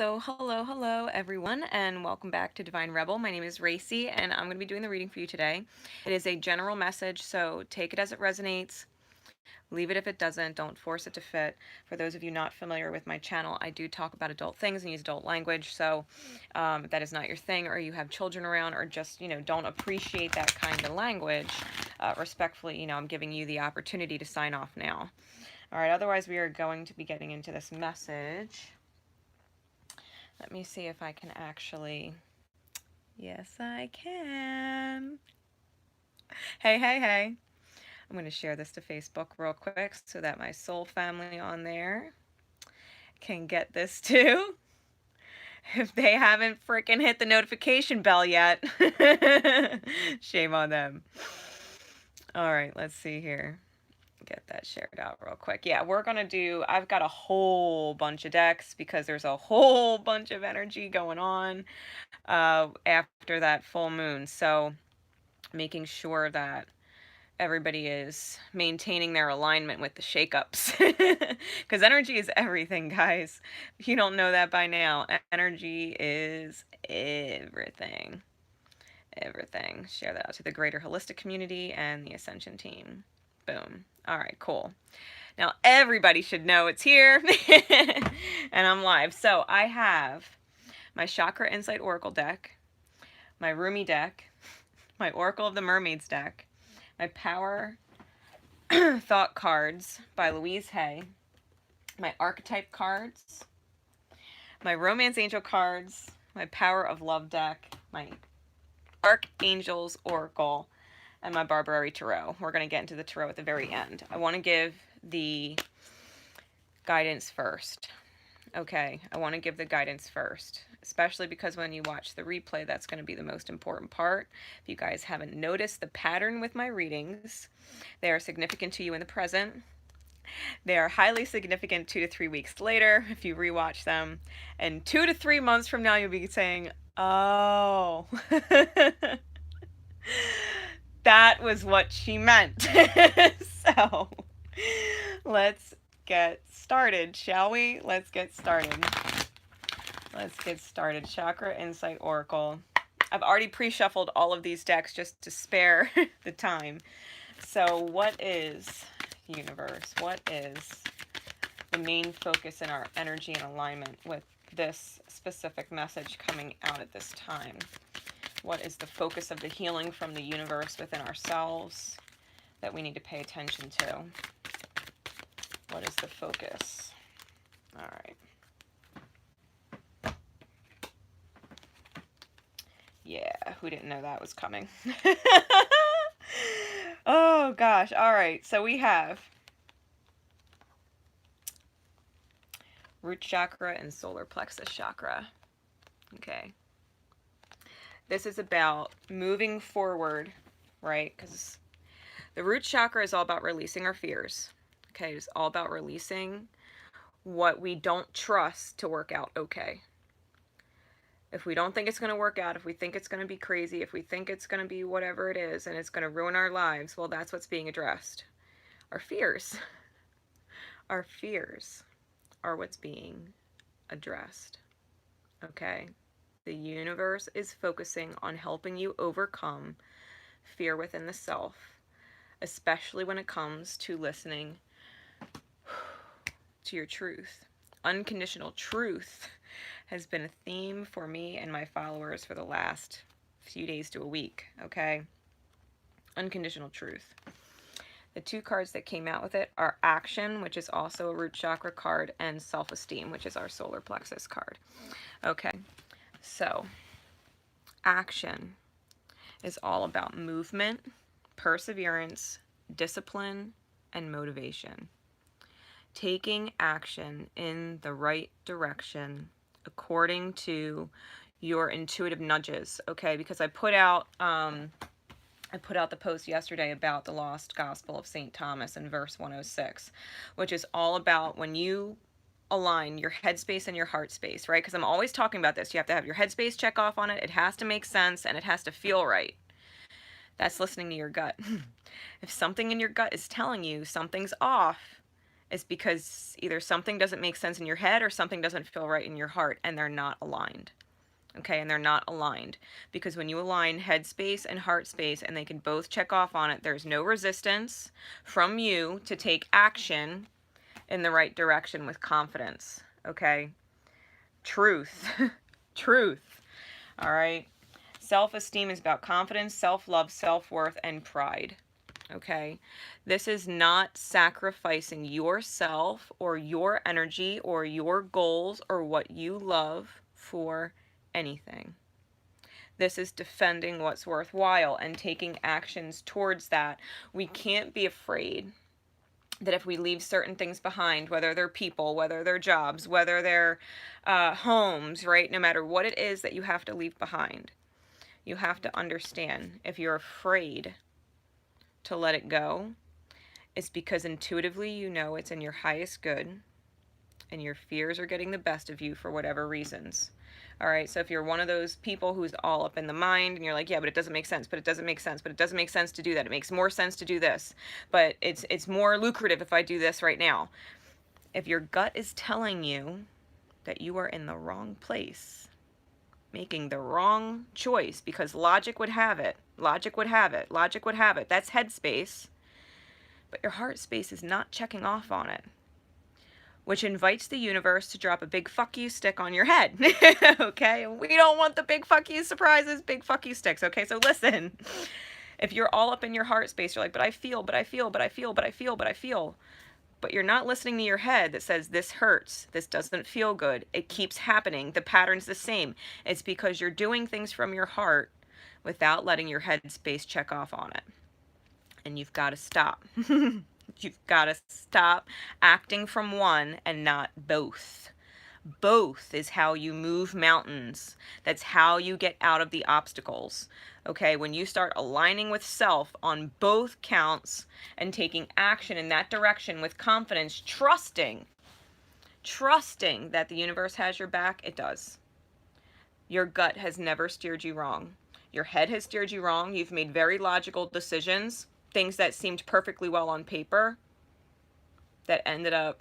So hello everyone, and welcome back to Divine Rebel. My name is Racey, and I'm going to be doing the reading for you today. It is a general message, so take it as it resonates. Leave it if it doesn't. Don't force it to fit. For those of you not familiar with my channel, I do talk about adult things and use adult language, so if that is not your thing, or you have children around, or just, don't appreciate that kind of language, respectfully, I'm giving you the opportunity to sign off now. All right, otherwise we are going to be getting into this message. Let me see if I can actually... Yes, I can. Hey. I'm going to share this to Facebook real quick so that my soul family on there can get this too. If they haven't freaking hit the notification bell yet. Shame on them. All right, let's see here. Get that shared out real quick. Yeah, we're gonna do, I've got a whole bunch of decks because there's a whole bunch of energy going on after that full moon, so making sure that everybody is maintaining their alignment with the shakeups, because energy is everything, guys. If you don't know that by now, energy is everything. Share that out to the greater holistic community and the Ascension team. Boom. All right, cool. Now everybody should know it's here. And I'm live. So I have my Chakra Insight Oracle deck, my Roomie deck, my Oracle of the Mermaids deck, my Power Thought cards by Louise Hay, my Archetype cards, my Romance Angel cards, my Power of Love deck, my Archangel's Oracle, and my Barberry Tarot. We're going to get into the Tarot at the very end. I want to give the guidance first. Okay, I want to give the guidance first, especially because when you watch the replay, that's going to be the most important part. If you guys haven't noticed the pattern with my readings, they are significant to you in the present. They are highly significant 2 to 3 weeks later if you rewatch them. And 2 to 3 months from now, you'll be saying, oh, that was what she meant. So let's get started, shall we? Let's get started. Chakra Insight Oracle. I've already pre-shuffled all of these decks just to spare the time. So what is universe? What is the main focus in our energy and alignment with this specific message coming out at this time? What is the focus of the healing from the universe within ourselves that we need to pay attention to? What is the focus? All right. Yeah, who didn't know that was coming? Oh gosh. All right. So we have root chakra and solar plexus chakra. Okay. This is about moving forward, right? Because the root chakra is all about releasing our fears. Okay, it's all about releasing what we don't trust to work out okay. If we don't think it's going to work out, if we think it's going to be crazy, if we think it's going to be whatever it is and it's going to ruin our lives, well, that's what's being addressed. Our fears. Our fears are what's being addressed. Okay? The universe is focusing on helping you overcome fear within the self, especially when it comes to listening to your truth. Unconditional truth has been a theme for me and my followers for the last few days to a week, okay? Unconditional truth. The 2 cards that came out with it are Action, which is also a root chakra card, and Self-Esteem, which is our solar plexus card. Okay, so Action is all about movement, perseverance, discipline, and motivation. Taking action in the right direction according to your intuitive nudges, okay? Because I put out the post yesterday about the Lost Gospel of St. Thomas in verse 106, which is all about when you align your headspace and your heart space, right? Because I'm always talking about this. You have to have your headspace check off on it. It has to make sense and it has to feel right. That's listening to your gut. If something in your gut is telling you something's off, is because either something doesn't make sense in your head or something doesn't feel right in your heart, and they're not aligned. Okay, and they're not aligned, because when you align head space and heart space and they can both check off on it, there's no resistance from you to take action in the right direction with confidence. Okay, truth. Truth. All right, self-esteem is about confidence, self-love, self-worth, and pride. Okay, this is not sacrificing yourself or your energy or your goals or what you love for anything. This is defending what's worthwhile and taking actions towards that. We can't be afraid that if we leave certain things behind, whether they're people, whether they're jobs, whether they're homes, right? No matter what it is that you have to leave behind, you have to understand, if you're afraid to let it go, it's because intuitively you know it's in your highest good and your fears are getting the best of you for whatever reasons. All right, so if you're one of those people who's all up in the mind and you're like, yeah, but it doesn't make sense, but it doesn't make sense, but it doesn't make sense to do that. It makes more sense to do this, but it's more lucrative if I do this right now. If your gut is telling you that you are in the wrong place, making the wrong choice, because logic would have it, logic would have it, logic would have it, that's headspace, but your heart space is not checking off on it, which invites the universe to drop a big fuck you stick on your head. Okay, we don't want the big fuck you surprises, big fuck you sticks. Okay, so listen, if you're all up in your heart space, you're like, but I feel, but I feel, but I feel, but I feel, but I feel, but you're not listening to your head that says this hurts, this doesn't feel good, it keeps happening, the pattern's the same. It's because you're doing things from your heart without letting your head space check off on it. And you've got to stop. You've got to stop acting from one and not both. Both is how you move mountains. That's how you get out of the obstacles. Okay, when you start aligning with self on both counts and taking action in that direction with confidence, trusting that the universe has your back, it does. Your gut has never steered you wrong. Your head has steered you wrong. You've made very logical decisions, things that seemed perfectly well on paper, that ended up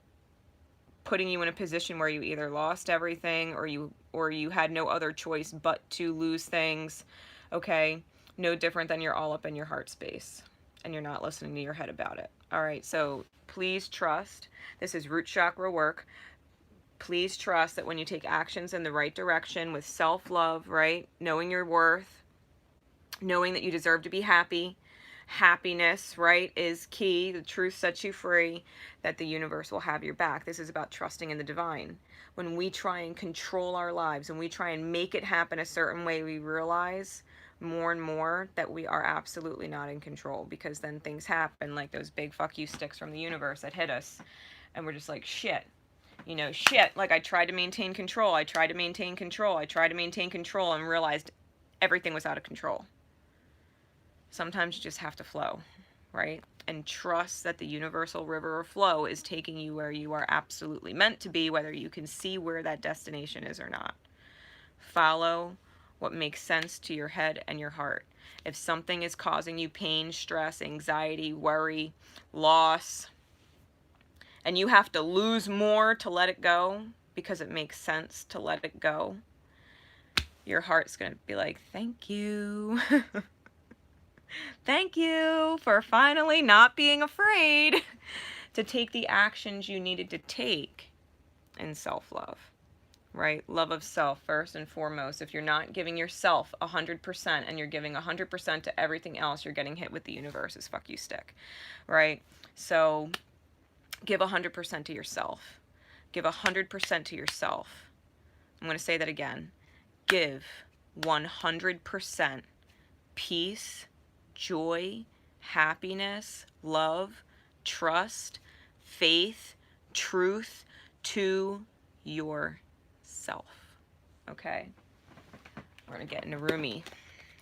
putting you in a position where you either lost everything or you had no other choice but to lose things. Okay, no different than you're all up in your heart space and you're not listening to your head about it. All right, so please trust. This is root chakra work. Please trust that when you take actions in the right direction with self-love, right, knowing your worth, knowing that you deserve to be happy, happiness, right, is key. The truth sets you free, that the universe will have your back. This is about trusting in the divine. When we try and control our lives and we try and make it happen a certain way, we realize more and more that we are absolutely not in control, because then things happen like those big fuck you sticks from the universe that hit us and we're just like, shit. You know, shit, like I tried to maintain control, I tried to maintain control, I tried to maintain control and realized everything was out of control. Sometimes you just have to flow, right? And trust that the universal river of flow is taking you where you are absolutely meant to be, whether you can see where that destination is or not. Follow what makes sense to your head and your heart. If something is causing you pain, stress, anxiety, worry, loss, and you have to lose more to let it go because it makes sense to let it go, your heart's going to be like, thank you. Thank you for finally not being afraid to take the actions you needed to take in self-love, right? Love of self first and foremost. If you're not giving yourself 100% and you're giving 100% to everything else, you're getting hit with the universe's fuck you stick, right? So give 100% to yourself. Give 100% to yourself. I'm going to say that again. Give 100% peace, joy, happiness, love, trust, faith, truth to yourself. Okay? We're going to get into Roomie.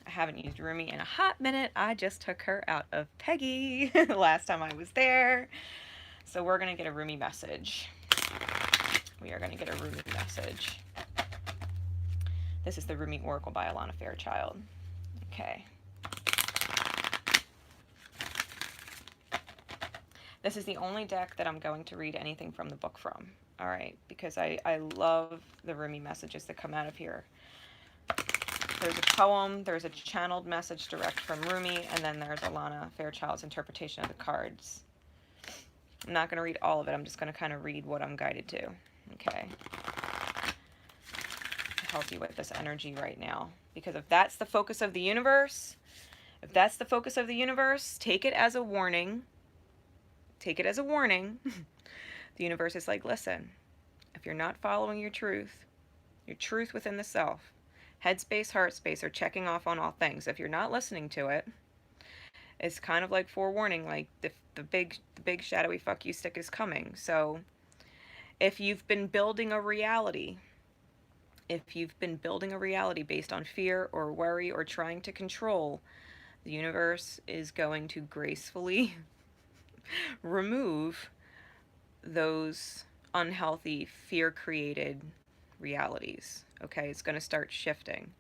I haven't used Roomie in a hot minute. I just took her out of Peggy last time I was there. So we're going to get a Roomie message. We are going to get a Roomie message. This is the Roomie Oracle by Alana Fairchild. Okay. This is the only deck that I'm going to read anything from the book from. All right, because I love the Roomie messages that come out of here. There's a poem, there's a channeled message direct from Roomie, and then there's Alana Fairchild's interpretation of the cards. I'm not going to read all of it. I'm just going to kind of read what I'm guided to. Okay. Help you with this energy right now. Because if that's the focus of the universe, take it as a warning. Take it as a warning. The universe is like, listen, if you're not following your truth within the self, headspace, heart space are checking off on all things. If you're not listening to it, it's kind of like forewarning, like the big shadowy fuck you stick is coming. So if you've been building a reality based on fear or worry or trying to control, the universe is going to gracefully remove those unhealthy, fear-created realities. Okay, it's going to start shifting.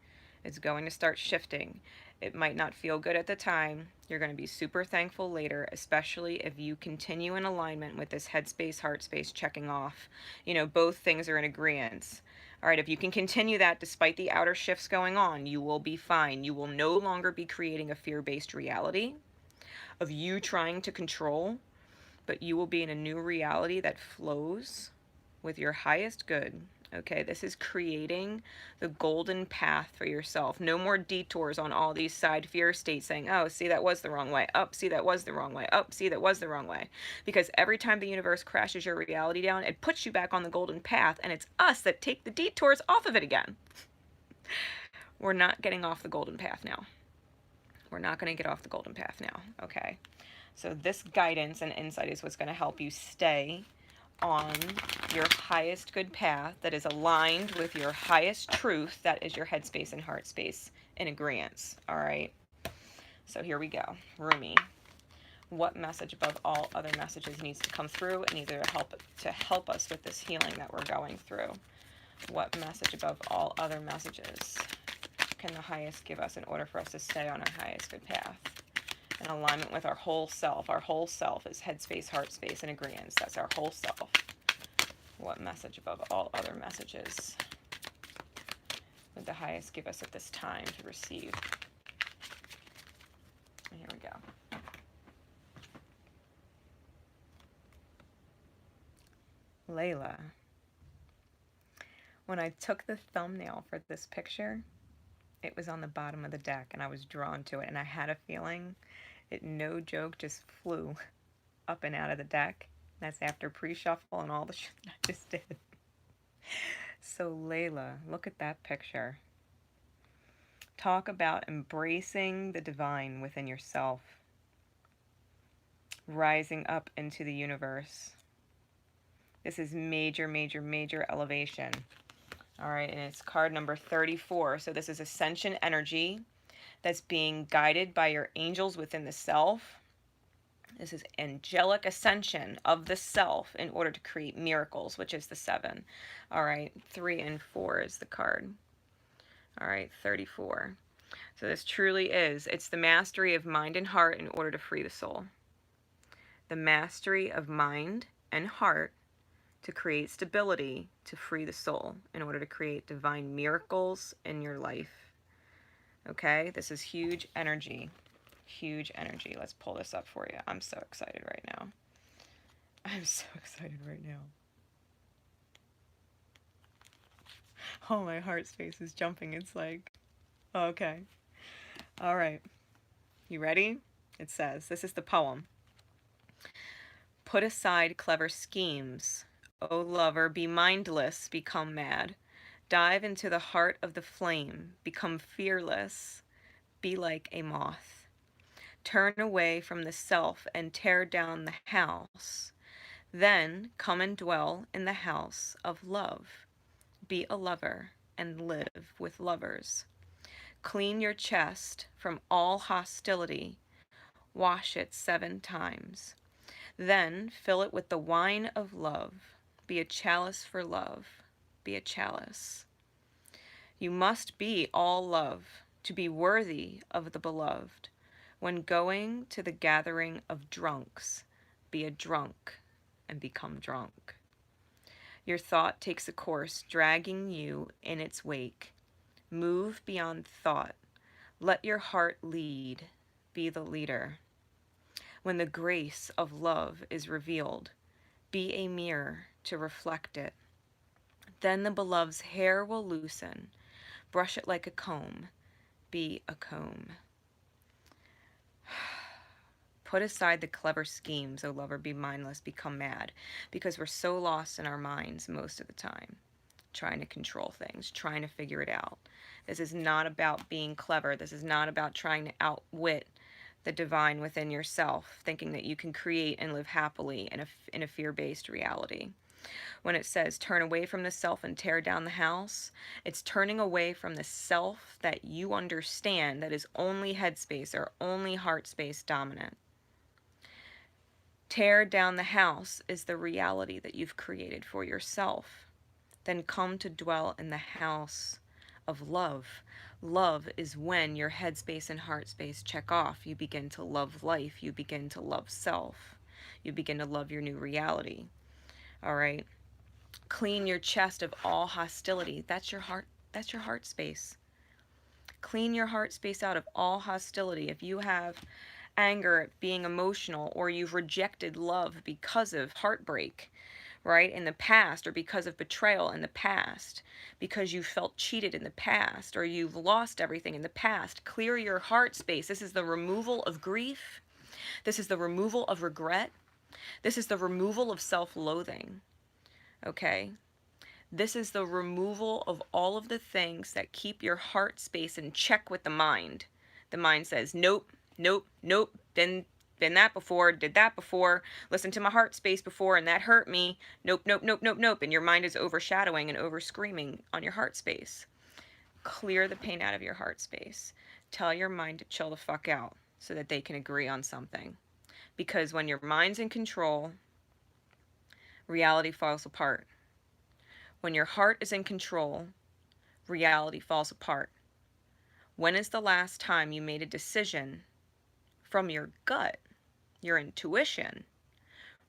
It's going to start shifting. It might not feel good at the time. You're going to be super thankful later, especially if you continue in alignment with this headspace, heart space checking off. You know, both things are in agreement. All right, if you can continue that despite the outer shifts going on, you will be fine. You will no longer be creating a fear-based reality of you trying to control, but you will be in a new reality that flows with your highest good. Okay, this is creating the golden path for yourself. No more detours on all these side fear states saying, oh, see, that was the wrong way. Up, see, that was the wrong way. Up, see, that was the wrong way. Because every time the universe crashes your reality down, it puts you back on the golden path, and it's us that take the detours off of it again. We're not getting off the golden path now. We're not going to get off the golden path now, okay? So this guidance and insight is what's going to help you stay on your highest good path that is aligned with your highest truth, that is your headspace and heart space in agreement. All right, so here we go. Roomie, what message above all other messages needs to come through and either to help us with this healing that we're going through? What message above all other messages can the highest give us in order for us to stay on our highest good path in alignment with our whole self? Our whole self is headspace, heart space, and agreement. That's our whole self. What message above all other messages would the highest give us at this time to receive? And here we go. Layla. When I took the thumbnail for this picture, it was on the bottom of the deck and I was drawn to it, and I had a feeling it, no joke, just flew up and out of the deck. That's after pre-shuffle and all the shit I just did. So Layla, look at that picture. Talk about embracing the divine within yourself. Rising up into the universe. This is major, major, major elevation. All right, and it's card number 34. So this is ascension energy that's being guided by your angels within the self. This is angelic ascension of the self in order to create miracles, which is the 7. All right, 3 and 4 is the card. All right, 34. So this truly is, it's the mastery of mind and heart in order to free the soul. The mastery of mind and heart to create stability, to free the soul, in order to create divine miracles in your life. Okay, this is huge energy. Huge energy. Let's pull this up for you. I'm so excited right now. I'm so excited right now. Oh, my heart space is jumping. It's like, okay. All right. You ready? It says, this is the poem. Put aside clever schemes. O lover, be mindless, become mad. Dive into the heart of the flame. Become fearless. Be like a moth. Turn away from the self and tear down the house. Then come and dwell in the house of love. Be a lover and live with lovers. Clean your chest from all hostility. Wash it 7 times. Then fill it with the wine of love. Be a chalice for love. Be a chalice. You must be all love to be worthy of the beloved. When going to the gathering of drunks, be a drunk and become drunk. Your thought takes a course dragging you in its wake. Move beyond thought. Let your heart lead. Be the leader. When the grace of love is revealed, be a mirror to reflect it. Then the beloved's hair will loosen. Brush it like a comb. Be a comb. Put aside the clever schemes, O lover, be mindless, become mad, because we're so lost in our minds most of the time, trying to control things, trying to figure it out. This is not about being clever. This is not about trying to outwit the divine within yourself, thinking that you can create and live happily in a fear-based reality. When it says turn away from the self and tear down the house, it's turning away from the self that you understand that is only headspace or only heart space dominant. Tear down the house is the reality that you've created for yourself. Then come to dwell in the house of love. Love is when your headspace and heart space check off. You begin to love life. You begin to love self. You begin to love your new reality. All right? Clean your chest of all hostility. That's your heart space. Clean your heart space out of all hostility. If you have anger at being emotional, or you've rejected love because of heartbreak, right, in the past, or because of betrayal in the past, because you felt cheated in the past, or you've lost everything in the past, clear your heart space. This is the removal of grief. This is the removal of regret. This is the removal of self-loathing. Okay? This is the removal of all of the things that keep your heart space in check with the mind. The mind says, nope, nope, nope, been that before, did that before, listened to my heart space before, and that hurt me. Nope, nope, nope, nope, nope. And your mind is overshadowing and over-screaming on your heart space. Clear the pain out of your heart space. Tell your mind to chill the fuck out so that they can agree on something. Because when your mind's in control, reality falls apart. When your heart is in control, reality falls apart. When is the last time you made a decision from your gut, your intuition,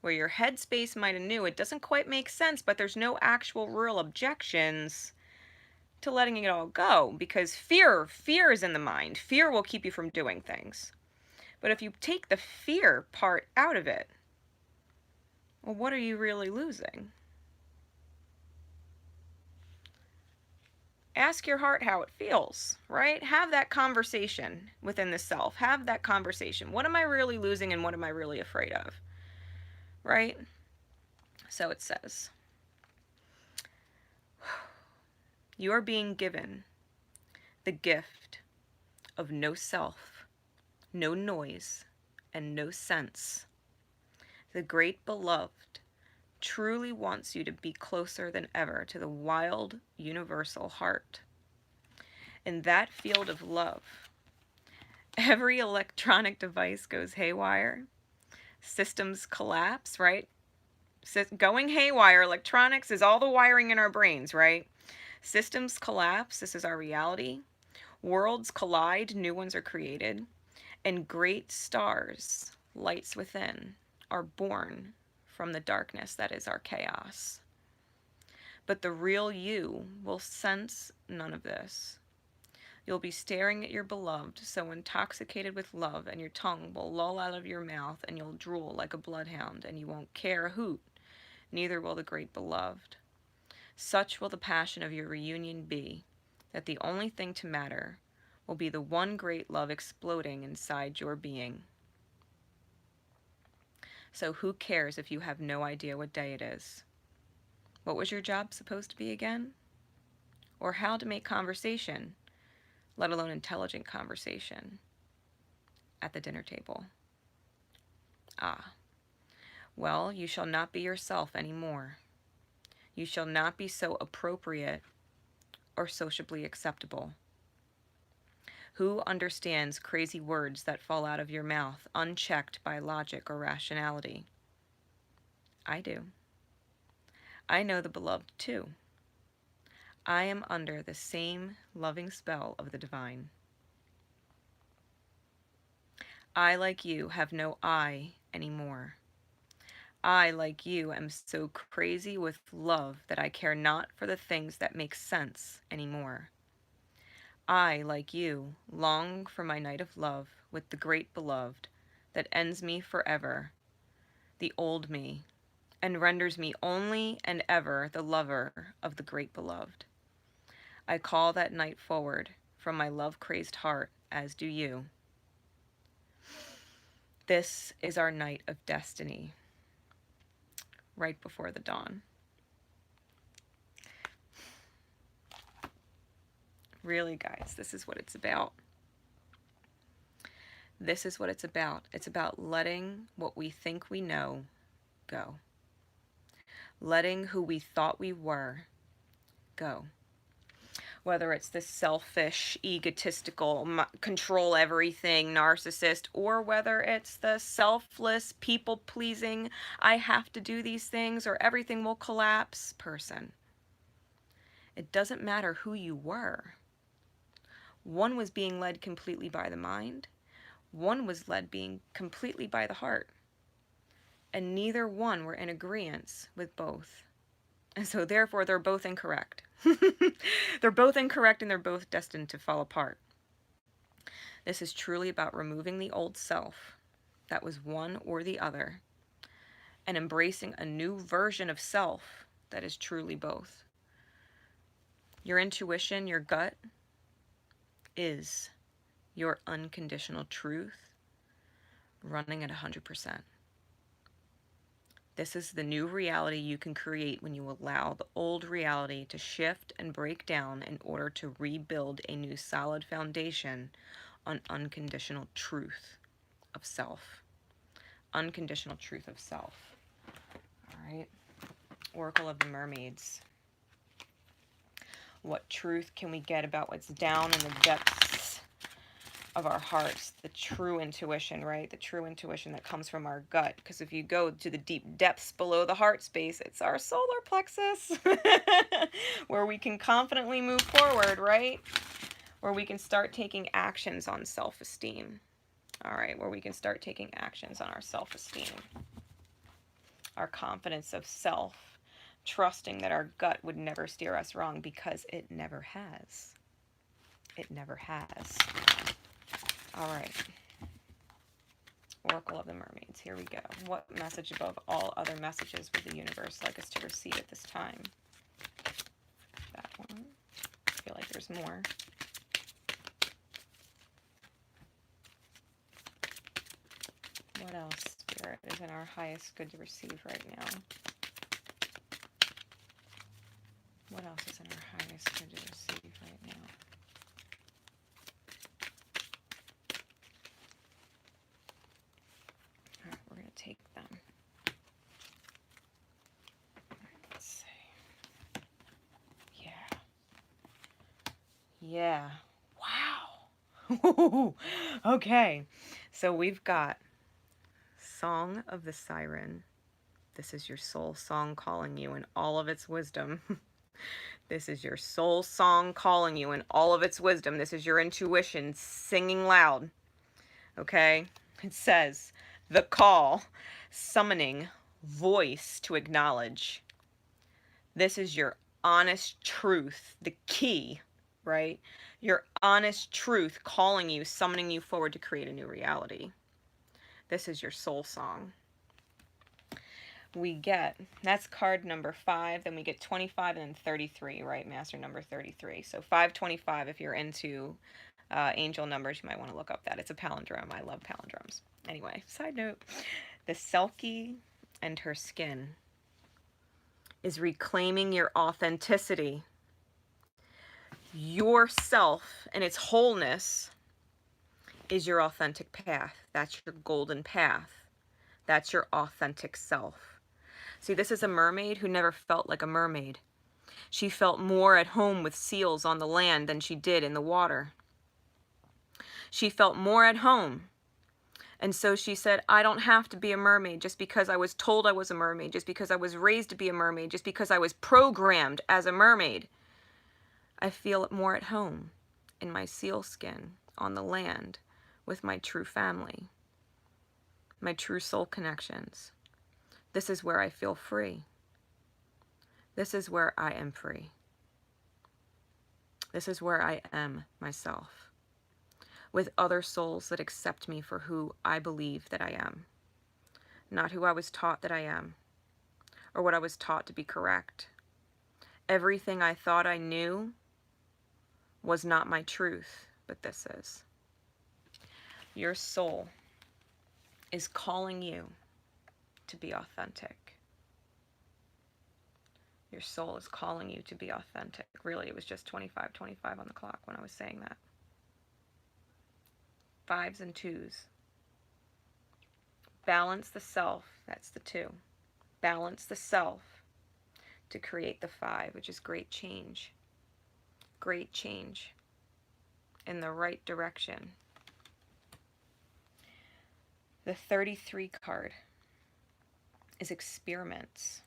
where your headspace might have knew it doesn't quite make sense, but there's no actual real objections to letting it all go? Because fear is in the mind. Fear will keep you from doing things. But if you take the fear part out of it, well, what are you really losing? Ask your heart how it feels, right? Have that conversation within the self. Have that conversation. What am I really losing and what am I really afraid of? Right? So it says, you are being given the gift of no self, no noise, and no sense. The great beloved truly wants you to be closer than ever to the wild, universal heart. In that field of love, every electronic device goes haywire. Systems collapse, right? Going haywire, electronics is all the wiring in our brains, right? Systems collapse, this is our reality. Worlds collide, new ones are created. And great stars, lights within, are born from the darkness that is our chaos. But the real you will sense none of this. You'll be staring at your beloved, so intoxicated with love, and your tongue will loll out of your mouth, and you'll drool like a bloodhound, and you won't care a hoot, neither will the great beloved. Such will the passion of your reunion be, that the only thing to matter will be the one great love exploding inside your being. So who cares if you have no idea what day it is? What was your job supposed to be again? Or how to make conversation, let alone intelligent conversation, at the dinner table? Ah, well, you shall not be yourself anymore. You shall not be so appropriate or sociably acceptable. Who understands crazy words that fall out of your mouth unchecked by logic or rationality? I do. I know the beloved too. I am under the same loving spell of the divine. I, like you, have no I anymore. I, like you, am so crazy with love that I care not for the things that make sense anymore. I, like you, long for my night of love with the great beloved that ends me forever, the old me, and renders me only and ever the lover of the great beloved. I call that night forward from my love-crazed heart, as do you. This is our night of destiny, right before the dawn. Really, guys, this is what it's about. This is what it's about. It's about letting what we think we know go. Letting who we thought we were go. Whether it's the selfish, egotistical, control everything narcissist, or whether it's the selfless, people-pleasing, I have to do these things or everything will collapse person. It doesn't matter who you were. One was being led completely by the mind. One was led being completely by the heart. And neither one were in agreement with both. And so therefore they're both incorrect. They're both incorrect and they're both destined to fall apart. This is truly about removing the old self that was one or the other and embracing a new version of self that is truly both. Your intuition, your gut, is your unconditional truth running at 100%. This is the new reality you can create when you allow the old reality to shift and break down in order to rebuild a new solid foundation on unconditional truth of self. Unconditional truth of self. All right. Oracle of the Mermaids. What truth can we get about what's down in the depths of our hearts? The true intuition, right? The true intuition that comes from our gut. Because if you go to the deep depths below the heart space, it's our solar plexus where we can confidently move forward, right? Where we can start taking actions on self-esteem. All right, where we can start taking actions on our self-esteem. Our confidence of self. Trusting that our gut would never steer us wrong because it never has. It never has. All right. Oracle of the Mermaids. Here we go. What message above all other messages would the universe like us to receive at this time? That one. I feel like there's more. What else, Spirit, is in our highest good to receive right now? What else is in our highest good to receive right now? All right, we're going to take them. All right, let's see. Yeah. Wow. Okay. So we've got Song of the Siren. This is your soul song calling you in all of its wisdom. This is your soul song calling you in all of its wisdom. This is your intuition singing loud. Okay? It says, the call, summoning, voice to acknowledge. This is your honest truth, the key, right? Your honest truth calling you, summoning you forward to create a new reality. This is your soul song. We get, that's card number 5, then we get 25 and then 33, right? Master number 33. So 525, if you're into angel numbers, you might want to look up that. It's a palindrome. I love palindromes. Anyway, side note, the Selkie and her skin is reclaiming your authenticity. Yourself and its wholeness is your authentic path. That's your golden path. That's your authentic self. See, this is a mermaid who never felt like a mermaid. She felt more at home with seals on the land than she did in the water. She felt more at home. And so she said, I don't have to be a mermaid just because I was told I was a mermaid, just because I was raised to be a mermaid, just because I was programmed as a mermaid. I feel more at home in my seal skin on the land with my true family, my true soul connections. This is where I feel free. This is where I am free. This is where I am myself, with other souls that accept me for who I believe that I am, not who I was taught that I am, or what I was taught to be correct. Everything I thought I knew was not my truth, but this is. Your soul is calling you to be authentic. Your soul is calling you to be authentic. Really, it was just 25:25 on the clock when I was saying that. 5s and 2s. Balance the self, that's the 2. Balance the self to create the 5, which is great change. Great change in the right direction. The 33 card is experiments.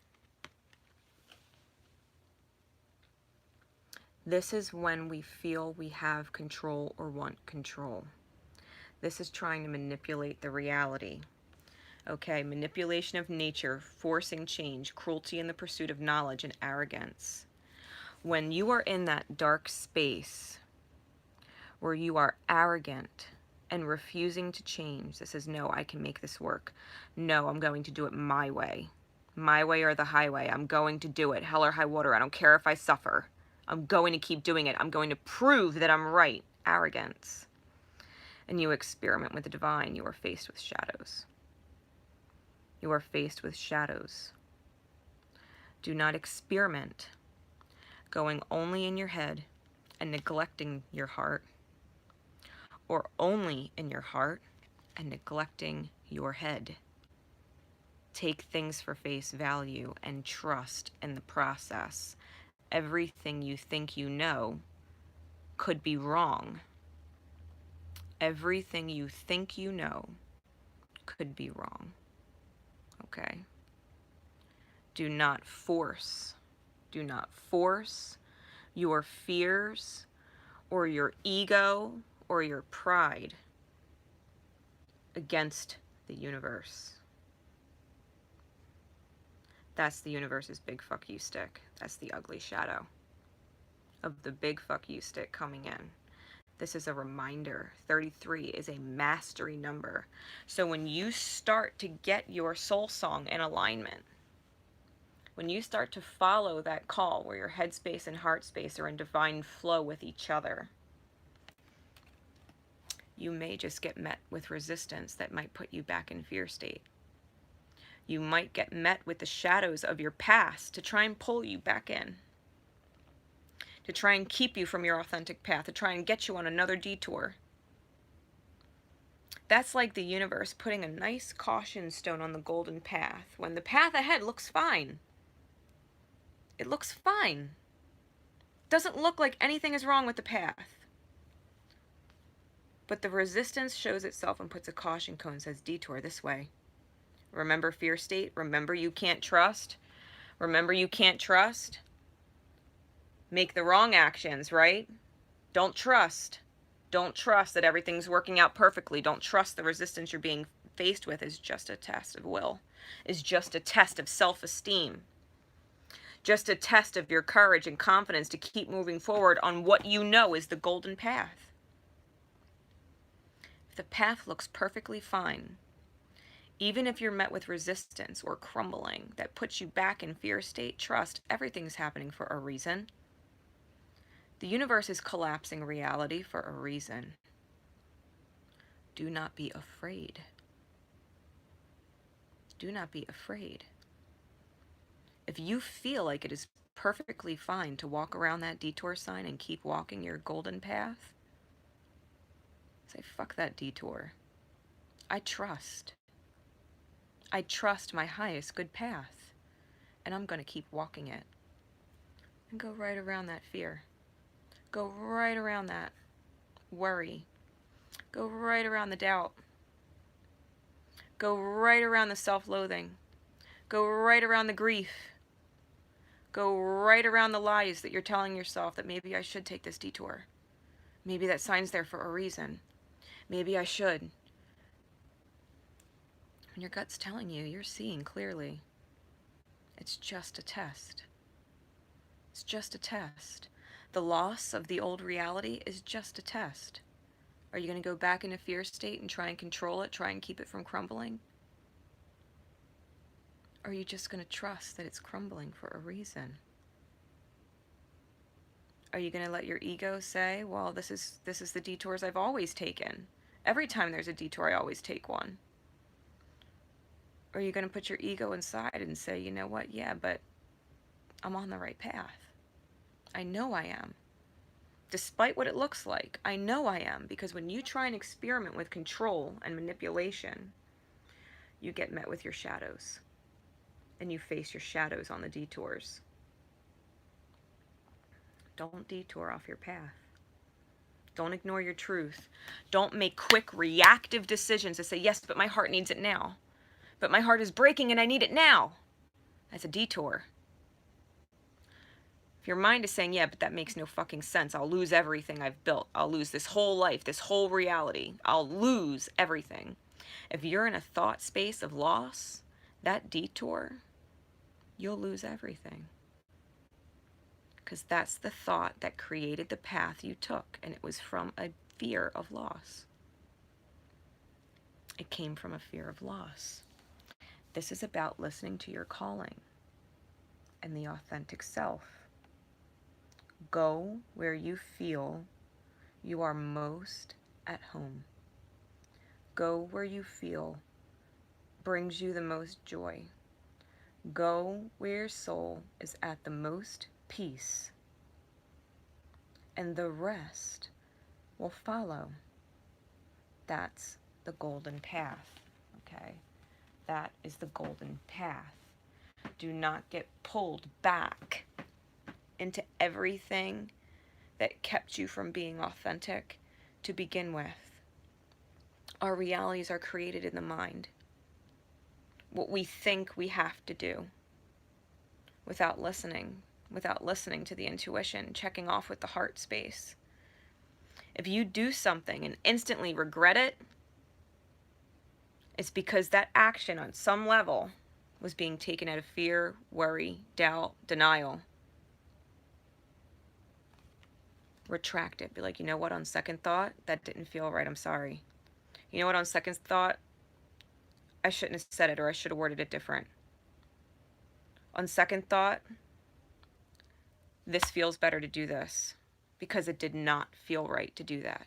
This is when we feel we have control or want control. This is trying to manipulate the reality. Okay, manipulation of nature, forcing change, cruelty in the pursuit of knowledge, and arrogance. When you are in that dark space where you are arrogant and refusing to change, this is no, I can make this work. No, I'm going to do it my way. My way or the highway. I'm going to do it. Hell or high water. I don't care if I suffer. I'm going to keep doing it. I'm going to prove that I'm right. Arrogance. And you experiment with the divine. You are faced with shadows. You are faced with shadows. Do not experiment going only in your head and neglecting your heart, or only in your heart and neglecting your head. Take things for face value and trust in the process. Everything you think you know could be wrong. Everything you think you know could be wrong. Okay? Do not force your fears or your ego or your pride against the universe. That's the universe's big fuck you stick. That's the ugly shadow of the big fuck you stick coming in. This is a reminder. 33 is a mastery number. So when you start to get your soul song in alignment, when you start to follow that call where your head space and heart space are in divine flow with each other, you may just get met with resistance that might put you back in fear state. You might get met with the shadows of your past to try and pull you back in, to try and keep you from your authentic path, to try and get you on another detour. That's like the universe putting a nice caution stone on the golden path when the path ahead looks fine. It looks fine. Doesn't look like anything is wrong with the path. But the resistance shows itself and puts a caution cone and says, detour this way. Remember fear state? Remember you can't trust? Remember you can't trust? Make the wrong actions, right? Don't trust. Don't trust that everything's working out perfectly. Don't trust the resistance you're being faced with is just a test of will. Is just a test of self-esteem. Just a test of your courage and confidence to keep moving forward on what you know is the golden path. If the path looks perfectly fine, even if you're met with resistance or crumbling that puts you back in fear state, trust everything's happening for a reason. The universe is collapsing reality for a reason. Do not be afraid. Do not be afraid. If you feel like it is perfectly fine to walk around that detour sign and keep walking your golden path, say, fuck that detour. I trust. I trust my highest good path, and I'm going to keep walking it. And go right around that fear. Go right around that worry. Go right around the doubt. Go right around the self-loathing. Go right around the grief. Go right around the lies that you're telling yourself that maybe I should take this detour. Maybe that sign's there for a reason. Maybe I should. When your gut's telling you, you're seeing clearly. It's just a test. It's just a test. The loss of the old reality is just a test. Are you going to go back in a fear state and try and control it, try and keep it from crumbling? Or are you just going to trust that it's crumbling for a reason? Are you going to let your ego say, well, this is the detours I've always taken. Every time there's a detour, I always take one. Or are you going to put your ego inside and say, you know what, yeah, but I'm on the right path. I know I am. Despite what it looks like, I know I am, because when you try and experiment with control and manipulation, you get met with your shadows, and you face your shadows on the detours. Don't detour off your path. Don't ignore your truth. Don't make quick reactive decisions to say, yes, but my heart needs it now. But my heart is breaking and I need it now. That's a detour. If your mind is saying, yeah, but that makes no fucking sense. I'll lose everything I've built. I'll lose this whole life, this whole reality. I'll lose everything. If you're in a thought space of loss, that detour, you'll lose everything. Because that's the thought that created the path you took, and it was from a fear of loss. It came from a fear of loss. This is about listening to your calling and the authentic self. Go where you feel you are most at home. Go where you feel brings you the most joy. Go where your soul is at the most peace. And the rest will follow. That's the golden path, okay? That is the golden path. Do not get pulled back into everything that kept you from being authentic to begin with. Our realities are created in the mind. What we think we have to do without listening to the intuition, checking off with the heart space. If you do something and instantly regret it, it's because that action on some level was being taken out of fear, worry, doubt, denial. Retract it. Be like, you know what, on second thought, that didn't feel right, I'm sorry. You know what, on second thought, I shouldn't have said it, or I should have worded it different. On second thought, this feels better to do this, because it did not feel right to do that.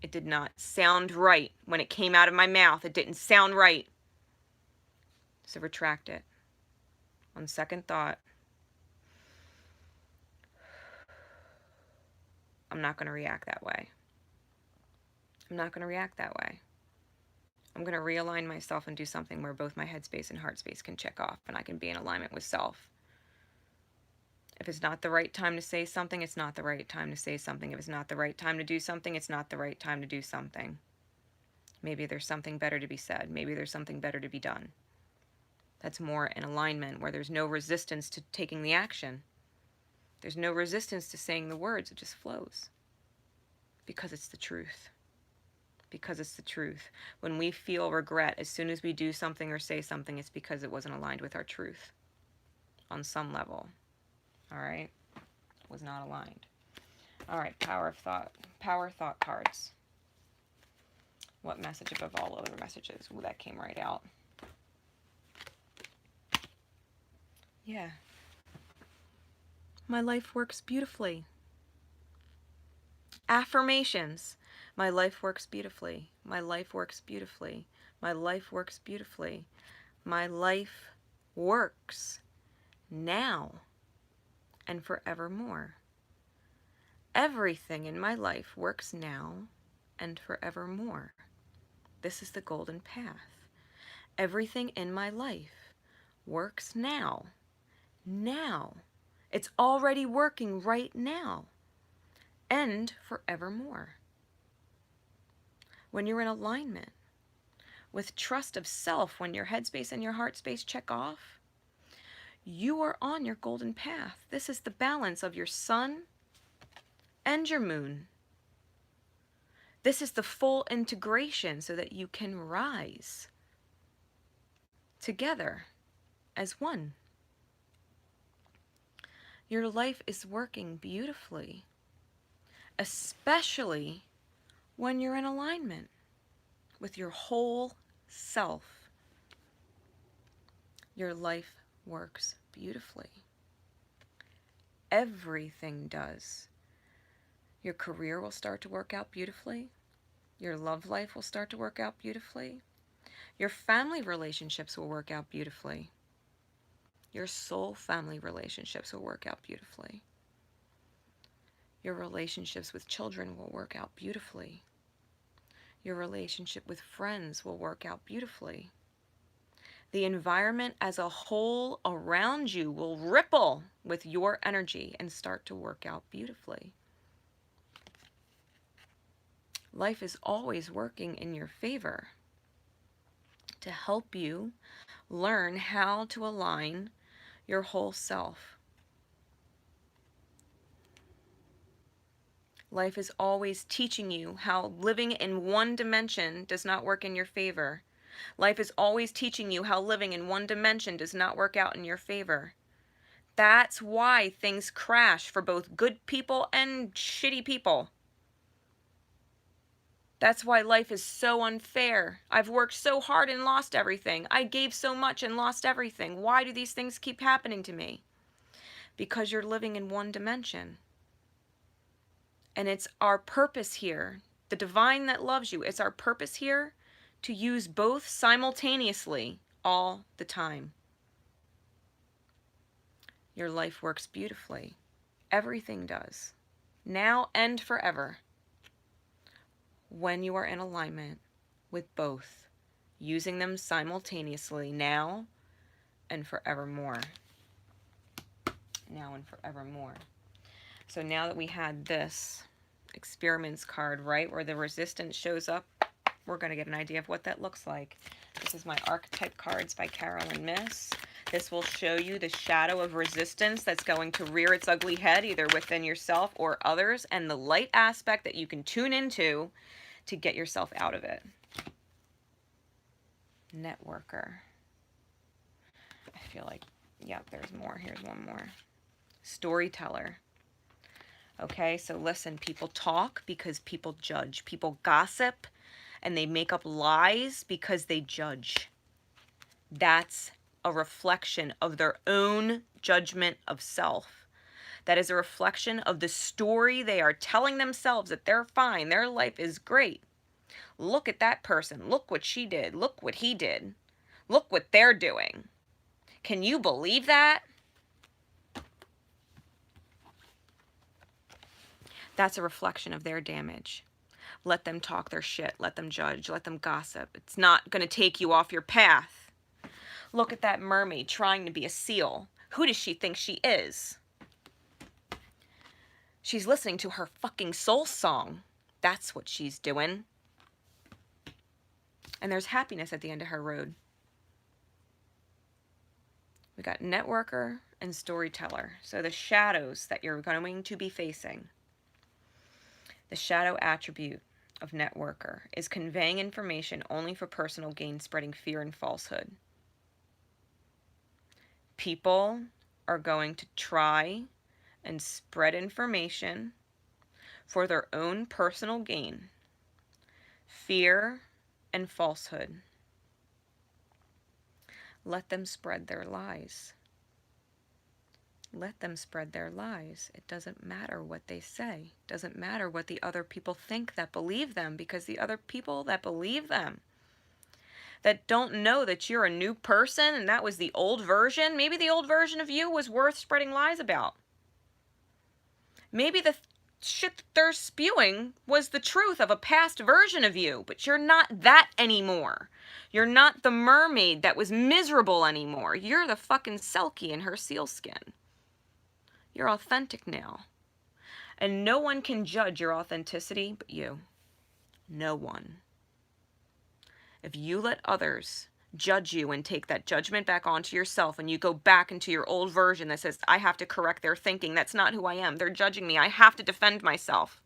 It did not sound right when it came out of my mouth. It didn't sound right. So retract it. On second thought, I'm not going to react that way. I'm not going to react that way. I'm going to realign myself and do something where both my headspace and heart space can check off, and I can be in alignment with self. If it's not the right time to say something, it's not the right time to say something. If it's not the right time to do something, it's not the right time to do something. Maybe there's something better to be said. Maybe there's something better to be done. That's more in alignment, where there's no resistance to taking the action. There's no resistance to saying the words. It just flows. Because it's the truth. Because it's the truth. When we feel regret, as soon as we do something or say something, it's because it wasn't aligned with our truth. On some level. All right? Was not aligned. All right, power of thought. Power thought cards. What message above all other messages? Ooh, that came right out. Yeah. My life works beautifully. Affirmations. My life works beautifully. My life works beautifully. My life works beautifully. My life works now and forevermore. Everything in my life works now and forevermore. This is the golden path. Everything in my life works now. Now. It's already working right now. And forevermore. When you're in alignment with trust of self, when your headspace and your heart space check off, you are on your golden path. This is the balance of your sun and your moon. This is the full integration so that you can rise together as one Your life is working beautifully, especially when you're in alignment with your whole self. Your life works beautifully. Everything does. Your career will start to work out beautifully. Your love life will start to work out beautifully. Your family relationships will work out beautifully. Your soul family relationships will work out beautifully. Your relationships with children will work out beautifully. Your relationship with friends will work out beautifully. The environment as a whole around you will ripple with your energy and start to work out beautifully. Life is always working in your favor to help you learn how to align your whole self. Life is always teaching you how living in one dimension does not work in your favor. Life is always teaching you how living in one dimension does not work out in your favor. That's why things crash for both good people and shitty people. That's why life is so unfair. I've worked so hard and lost everything. I gave so much and lost everything. Why do these things keep happening to me? Because you're living in one dimension. And it's our purpose here, the divine that loves you, it's our purpose here to use both simultaneously all the time. Your life works beautifully. Everything does. Now and forever. When you are in alignment with both, using them simultaneously now and forevermore. Now and forevermore. So now that we had this experiments card, right, where the resistance shows up, we're going to get an idea of what that looks like. This is my Archetype cards by Carolyn Miss. This will show you the shadow of resistance that's going to rear its ugly head either within yourself or others, and the light aspect that you can tune into to get yourself out of it. Networker. I feel like, yeah, there's more. Here's one more. Storyteller. Okay, so listen, people talk because people judge. People gossip and they make up lies because they judge. That's a reflection of their own judgment of self. That is a reflection of the story they are telling themselves that they're fine, their life is great. Look at that person. Look what she did. Look what he did. Look what they're doing. Can you believe that? That's a reflection of their damage. Let them talk their shit. Let them judge. Let them gossip. It's not going to take you off your path. Look at that mermaid trying to be a seal. Who does she think she is? She's listening to her fucking soul song. That's what she's doing. And there's happiness at the end of her road. We got networker and storyteller. So the shadows that you're going to be facing. The shadow attribute of networker is conveying information only for personal gain, spreading fear and falsehood. People are going to try and spread information for their own personal gain, fear and falsehood. Let them spread their lies. Let them spread their lies. It doesn't matter what they say. It doesn't matter what the other people think that believe them, because the other people that believe them, that don't know that you're a new person and that was the old version, maybe the old version of you was worth spreading lies about. Maybe the shit that they're spewing was the truth of a past version of you, but you're not that anymore. You're not the mermaid that was miserable anymore. You're the fucking Selkie in her seal skin. You're authentic now. And no one can judge your authenticity but you. No one. If you let others judge you and take that judgment back onto yourself and you go back into your old version that says, I have to correct their thinking, that's not who I am. They're judging me. I have to defend myself.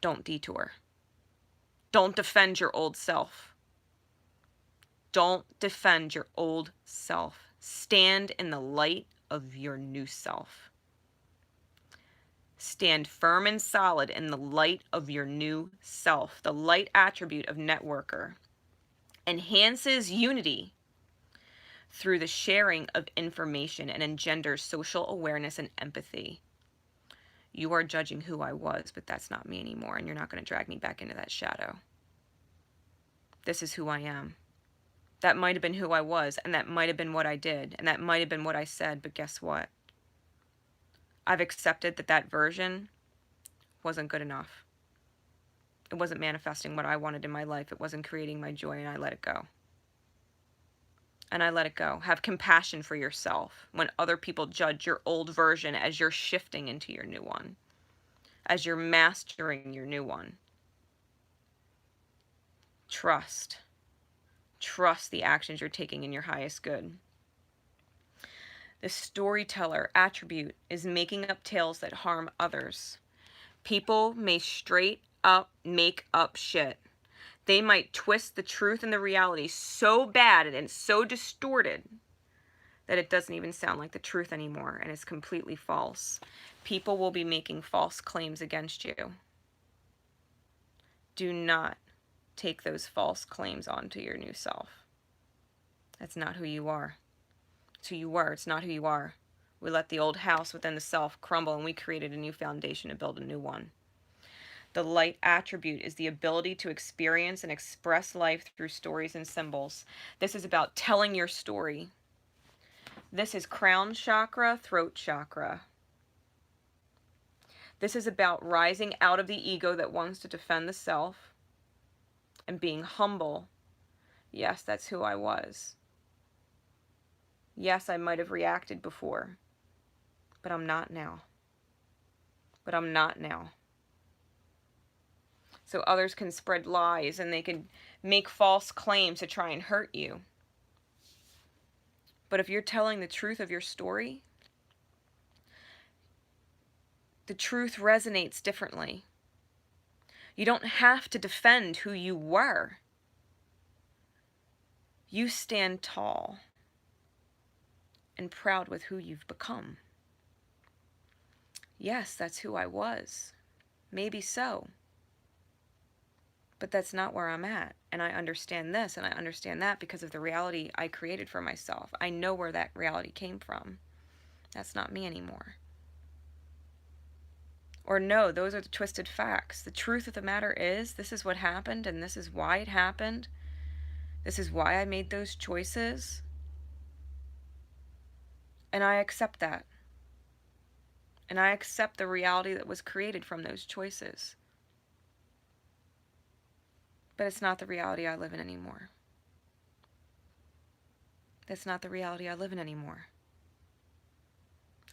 Don't detour. Don't defend your old self. Don't defend your old self. Stand in the light of your new self. Stand firm and solid in the light of your new self. The light attribute of networker enhances unity through the sharing of information and engenders social awareness and empathy. You are judging who I was, but that's not me anymore, and you're not going to drag me back into that shadow. This is who I am. That might have been who I was, and that might have been what I did, and that might have been what I said, but guess what? I've accepted that that version wasn't good enough. It wasn't manifesting what I wanted in my life. It wasn't creating my joy, and I let it go. And I let it go. Have compassion for yourself when other people judge your old version as you're shifting into your new one, as you're mastering your new one. Trust. Trust the actions you're taking in your highest good. The storyteller attribute is making up tales that harm others. People may straight up make up shit. They might twist the truth and the reality so bad and so distorted that it doesn't even sound like the truth anymore and is completely false. People will be making false claims against you. Do not take those false claims onto your new self. That's not who you are. It's who you were. It's not who you are. We let the old house within the self crumble, and we created a new foundation to build a new one. The light attribute is the ability to experience and express life through stories and symbols. This is about telling your story. This is crown chakra, throat chakra. This is about rising out of the ego that wants to defend the self and being humble. Yes, that's who I was. Yes, I might have reacted before, but I'm not now. But I'm not now. So others can spread lies and they can make false claims to try and hurt you. But if you're telling the truth of your story, the truth resonates differently. You don't have to defend who you were. You stand tall and proud with who you've become. Yes, that's who I was. Maybe so. But that's not where I'm at. And I understand this and I understand that because of the reality I created for myself. I know where that reality came from. That's not me anymore. Or no, those are the twisted facts. The truth of the matter is, this is what happened and this is why it happened. This is why I made those choices. And I accept that. And I accept the reality that was created from those choices. But it's not the reality I live in anymore. That's not the reality I live in anymore.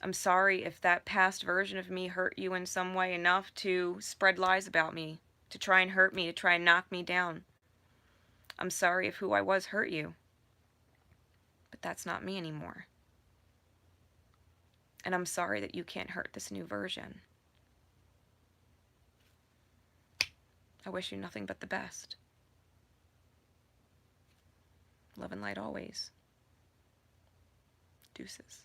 I'm sorry if that past version of me hurt you in some way enough to spread lies about me, to try and hurt me, to try and knock me down. I'm sorry if who I was hurt you. But that's not me anymore. And I'm sorry that you can't hurt this new version. I wish you nothing but the best. Love and light always. Deuces.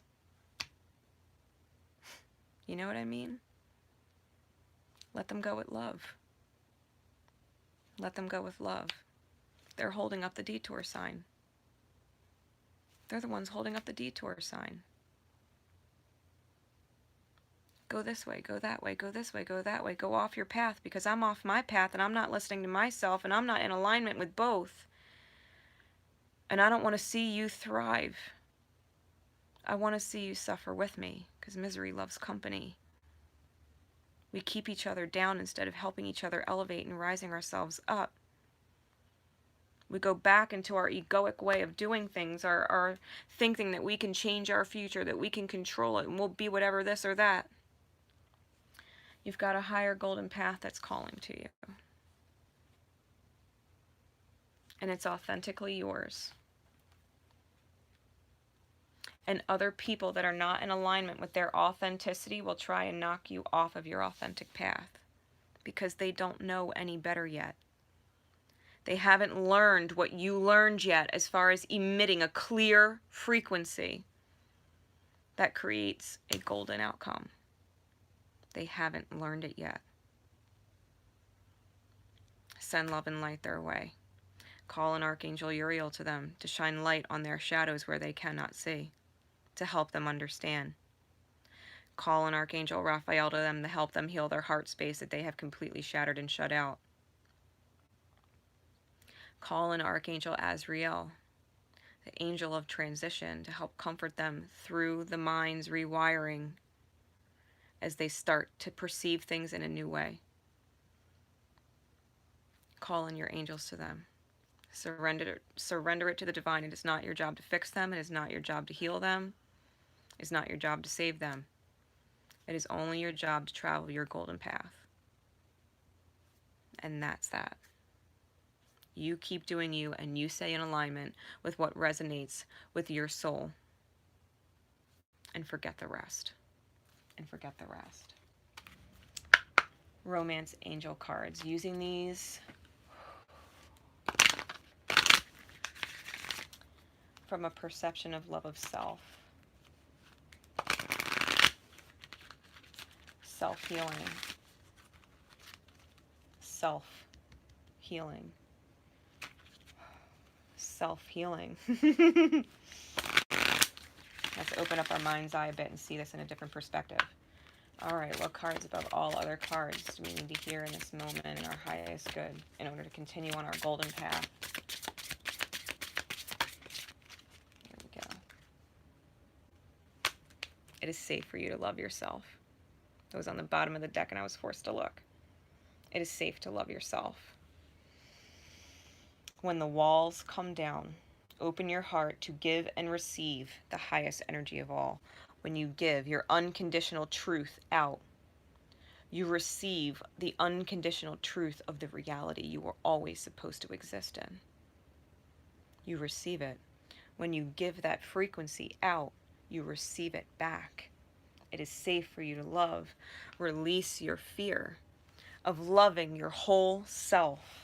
You know what I mean? Let them go with love. Let them go with love. They're holding up the detour sign. They're the ones holding up the detour sign. Go this way, go that way, go this way, go that way, go off your path because I'm off my path and I'm not listening to myself and I'm not in alignment with both. And I don't want to see you thrive. I want to see you suffer with me because misery loves company. We keep each other down instead of helping each other elevate and rising ourselves up. We go back into our egoic way of doing things, our thinking that we can change our future, that we can control it, and we'll be whatever this or that. You've got a higher golden path that's calling to you. And it's authentically yours. And other people that are not in alignment with their authenticity will try and knock you off of your authentic path because they don't know any better yet. They haven't learned what you learned yet as far as emitting a clear frequency. that creates a golden outcome. They haven't learned it yet. Send love and light their way. Call an Archangel Uriel to them to shine light on their shadows where they cannot see, to help them understand. Call an Archangel Raphael to them to help them heal their heart space that they have completely shattered and shut out. Call an Archangel Azrael, the angel of transition, to help comfort them through the mind's rewiring as they start to perceive things in a new way. Call in your angels to them. Surrender it to the divine. It is not your job to fix them. It is not your job to heal them. It is not your job to save them. It is only your job to travel your golden path. And that's that. You keep doing you, and you stay in alignment with what resonates with your soul. And forget the rest. And forget the rest. Romance angel cards. Using these from a perception of love of self. Self-healing. Self-healing. Self-healing. Let's open up our mind's eye a bit and see this in a different perspective. All right, what cards above all other cards do we need to hear in this moment in our highest good in order to continue on our golden path? Here we go. It is safe for you to love yourself. It was on the bottom of the deck and I was forced to look. It is safe to love yourself. When the walls come down, open your heart to give and receive the highest energy of all. When you give your unconditional truth out, you receive the unconditional truth of the reality you were always supposed to exist in. You receive it. When you give that frequency out, you receive it back. It is safe for you to love. Release your fear of loving your whole self.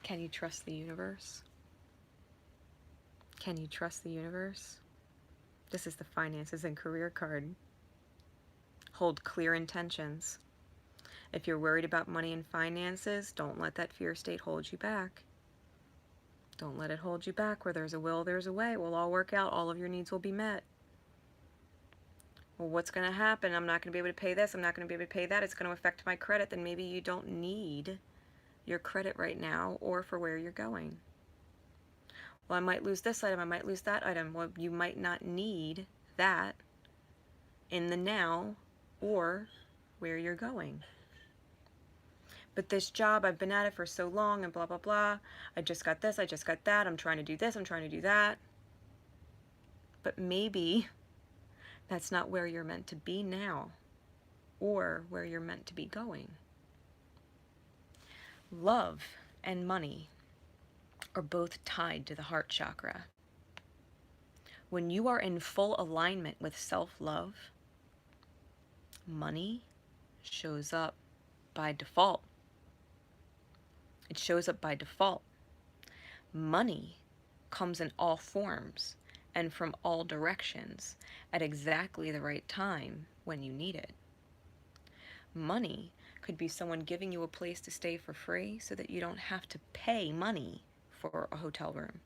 Can you trust the universe? Can you trust the universe? This is the finances and career card. Hold clear intentions. If you're worried about money and finances, don't let that fear state hold you back. Don't let it hold you back. Where there's a will, there's a way. It will all work out. All of your needs will be met. Well, what's going to happen? I'm not going to be able to pay this. I'm not going to be able to pay that. It's going to affect my credit. Then maybe you don't need your credit right now or for where you're going. Well, I might lose this item. I might lose that item. Well, you might not need that in the now or where you're going. But this job, I've been at it for so long and blah, blah, blah. I just got this. I just got that. I'm trying to do this. I'm trying to do that. But maybe that's not where you're meant to be now or where you're meant to be going. Love and money are both tied to the heart chakra. When you are in full alignment with self-love, money shows up by default. It shows up by default. Money comes in all forms and from all directions at exactly the right time when you need it. Money could be someone giving you a place to stay for free so that you don't have to pay money for a hotel room.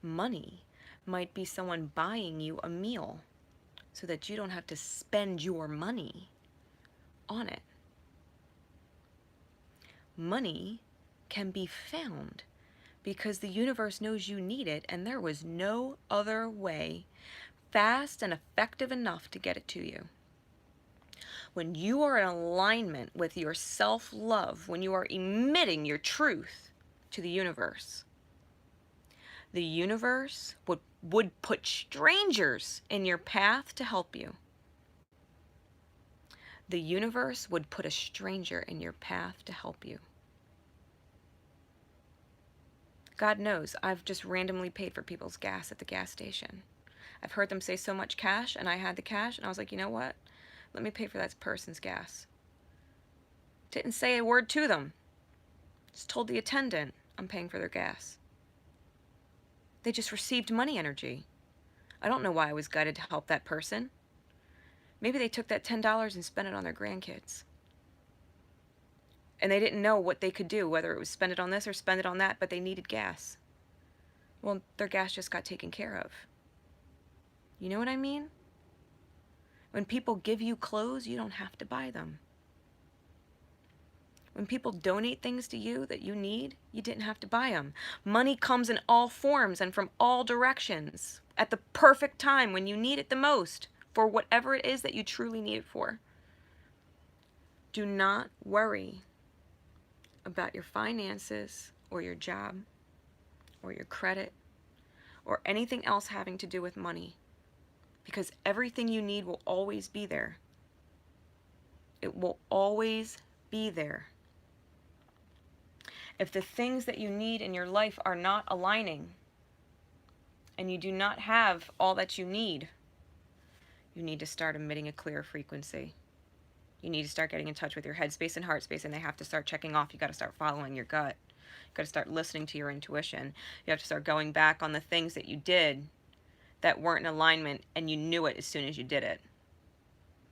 Money might be someone buying you a meal so that you don't have to spend your money on it. Money can be found because the universe knows you need it and there was no other way fast and effective enough to get it to you. When you are in alignment with your self-love, when you are emitting your truth to the universe would put strangers in your path to help you. The universe would put a stranger in your path to help you. God knows, I've just randomly paid for people's gas at the gas station. I've heard them say so much cash, and I had the cash, and I was like, you know what? Let me pay for that person's gas. Didn't say a word to them. Just told the attendant I'm paying for their gas. They just received money energy. I don't know why I was guided to help that person. Maybe they took that $10 and spent it on their grandkids. And they didn't know what they could do, whether it was spend it on this or spend it on that, but they needed gas. Well, their gas just got taken care of. You know what I mean? When people give you clothes, you don't have to buy them. When people donate things to you that you need, you didn't have to buy them. Money comes in all forms and from all directions at the perfect time when you need it the most for whatever it is that you truly need it for. Do not worry about your finances or your job or your credit or anything else having to do with money, because everything you need will always be there. It will always be there. If the things that you need in your life are not aligning and you do not have all that you need to start emitting a clear frequency. You need to start getting in touch with your head space and heart space, and they have to start checking off. You got to start following your gut. You got to start listening to your intuition. You have to start going back on the things that you did that weren't in alignment, and you knew it as soon as you did it.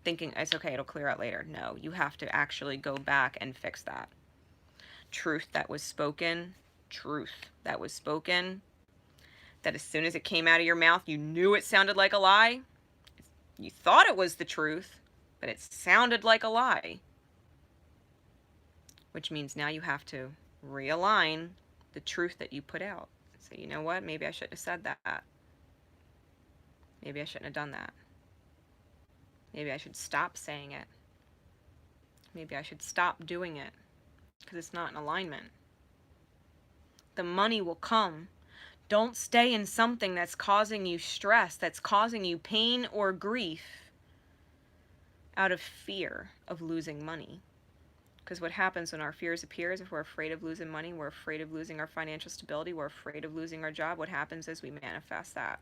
Thinking, it's okay, it'll clear out later. No, you have to actually go back and fix that. Truth that was spoken, that as soon as it came out of your mouth, you knew it sounded like a lie. You thought it was the truth, but it sounded like a lie. Which means now you have to realign the truth that you put out. Say, you know what? Maybe I shouldn't have said that. Maybe I shouldn't have done that. Maybe I should stop saying it. Maybe I should stop doing it because it's not in alignment. The money will come. Don't stay in something that's causing you stress, that's causing you pain or grief out of fear of losing money. Because what happens when our fears appear is if we're afraid of losing money, we're afraid of losing our financial stability, we're afraid of losing our job, what happens is we manifest that.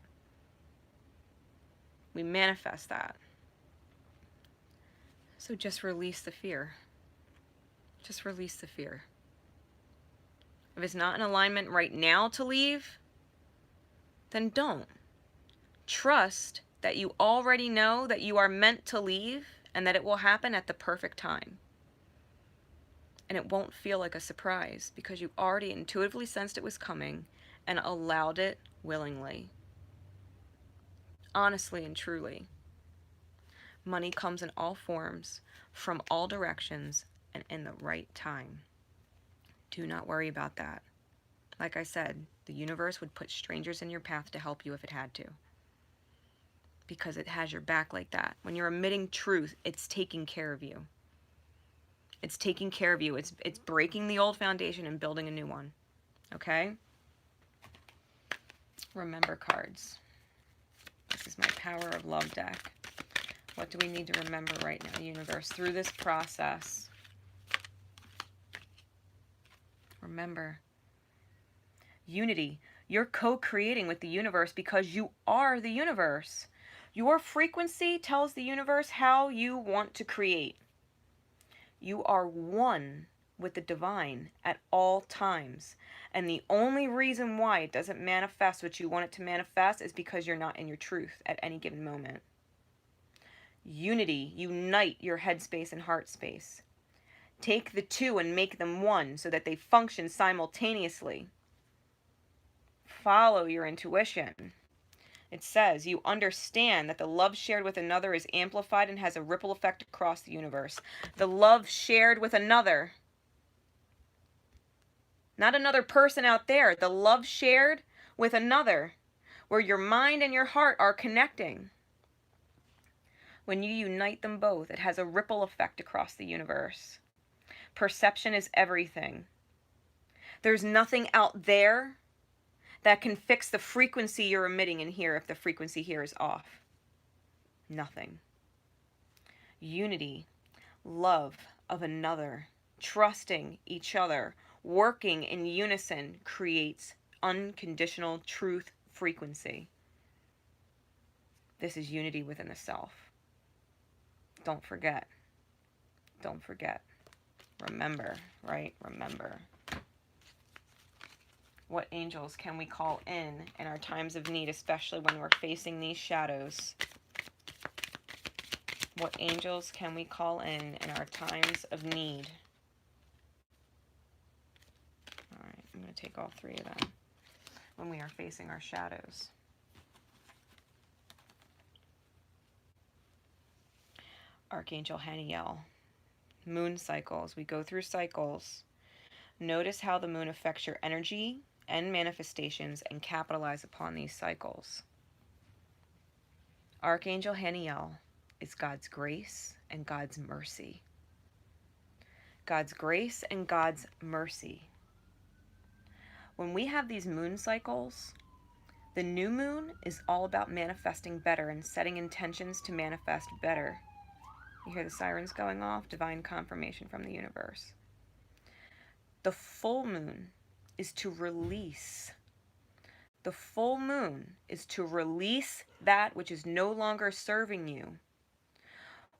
We manifest that. So just release the fear. Just release the fear. If it's not in alignment right now to leave, then don't. Trust that you already know that you are meant to leave and that it will happen at the perfect time. And it won't feel like a surprise because you already intuitively sensed it was coming and allowed it willingly. Honestly and truly. Money comes in all forms, from all directions, and in the right time. Do not worry about that. Like I said, the universe would put strangers in your path to help you if it had to. Because it has your back like that. When you're emitting truth, it's taking care of you. It's taking care of you. It's breaking the old foundation and building a new one. Okay? Remember cards. This is my Power of Love deck. What do we need to remember right now, universe, through this process? Remember. Unity. You're co-creating with the universe because you are the universe. Your frequency tells the universe how you want to create. You are one with the divine at all times. And the only reason why it doesn't manifest what you want it to manifest is because you're not in your truth at any given moment. Unity. Unite your head space and heart space. Take the two and make them one so that they function simultaneously. Follow your intuition. It says, you understand that the love shared with another is amplified and has a ripple effect across the universe. The love shared with another. Not another person out there. The love shared with another. Where your mind and your heart are connecting. When you unite them both, it has a ripple effect across the universe. Perception is everything. There's nothing out there that can fix the frequency you're emitting in here if the frequency here is off. Nothing. Unity, love of another, trusting each other, working in unison creates unconditional truth frequency. This is unity within the self. Don't forget. Don't forget. Remember, right? Remember. What angels can we call in our times of need, especially when we're facing these shadows? What angels can we call in our times of need? All right, I'm going to take all three of them when we are facing our shadows. Archangel Haniel. Moon cycles. We go through cycles. Notice how the moon affects your energy and manifestations and capitalize upon these cycles. Archangel Haniel is God's grace and God's mercy. God's grace and God's mercy. When we have these moon cycles, the new moon is all about manifesting better and setting intentions to manifest better. You hear the sirens going off? Divine confirmation from the universe. The full moon is to release. The full moon is to release that which is no longer serving you.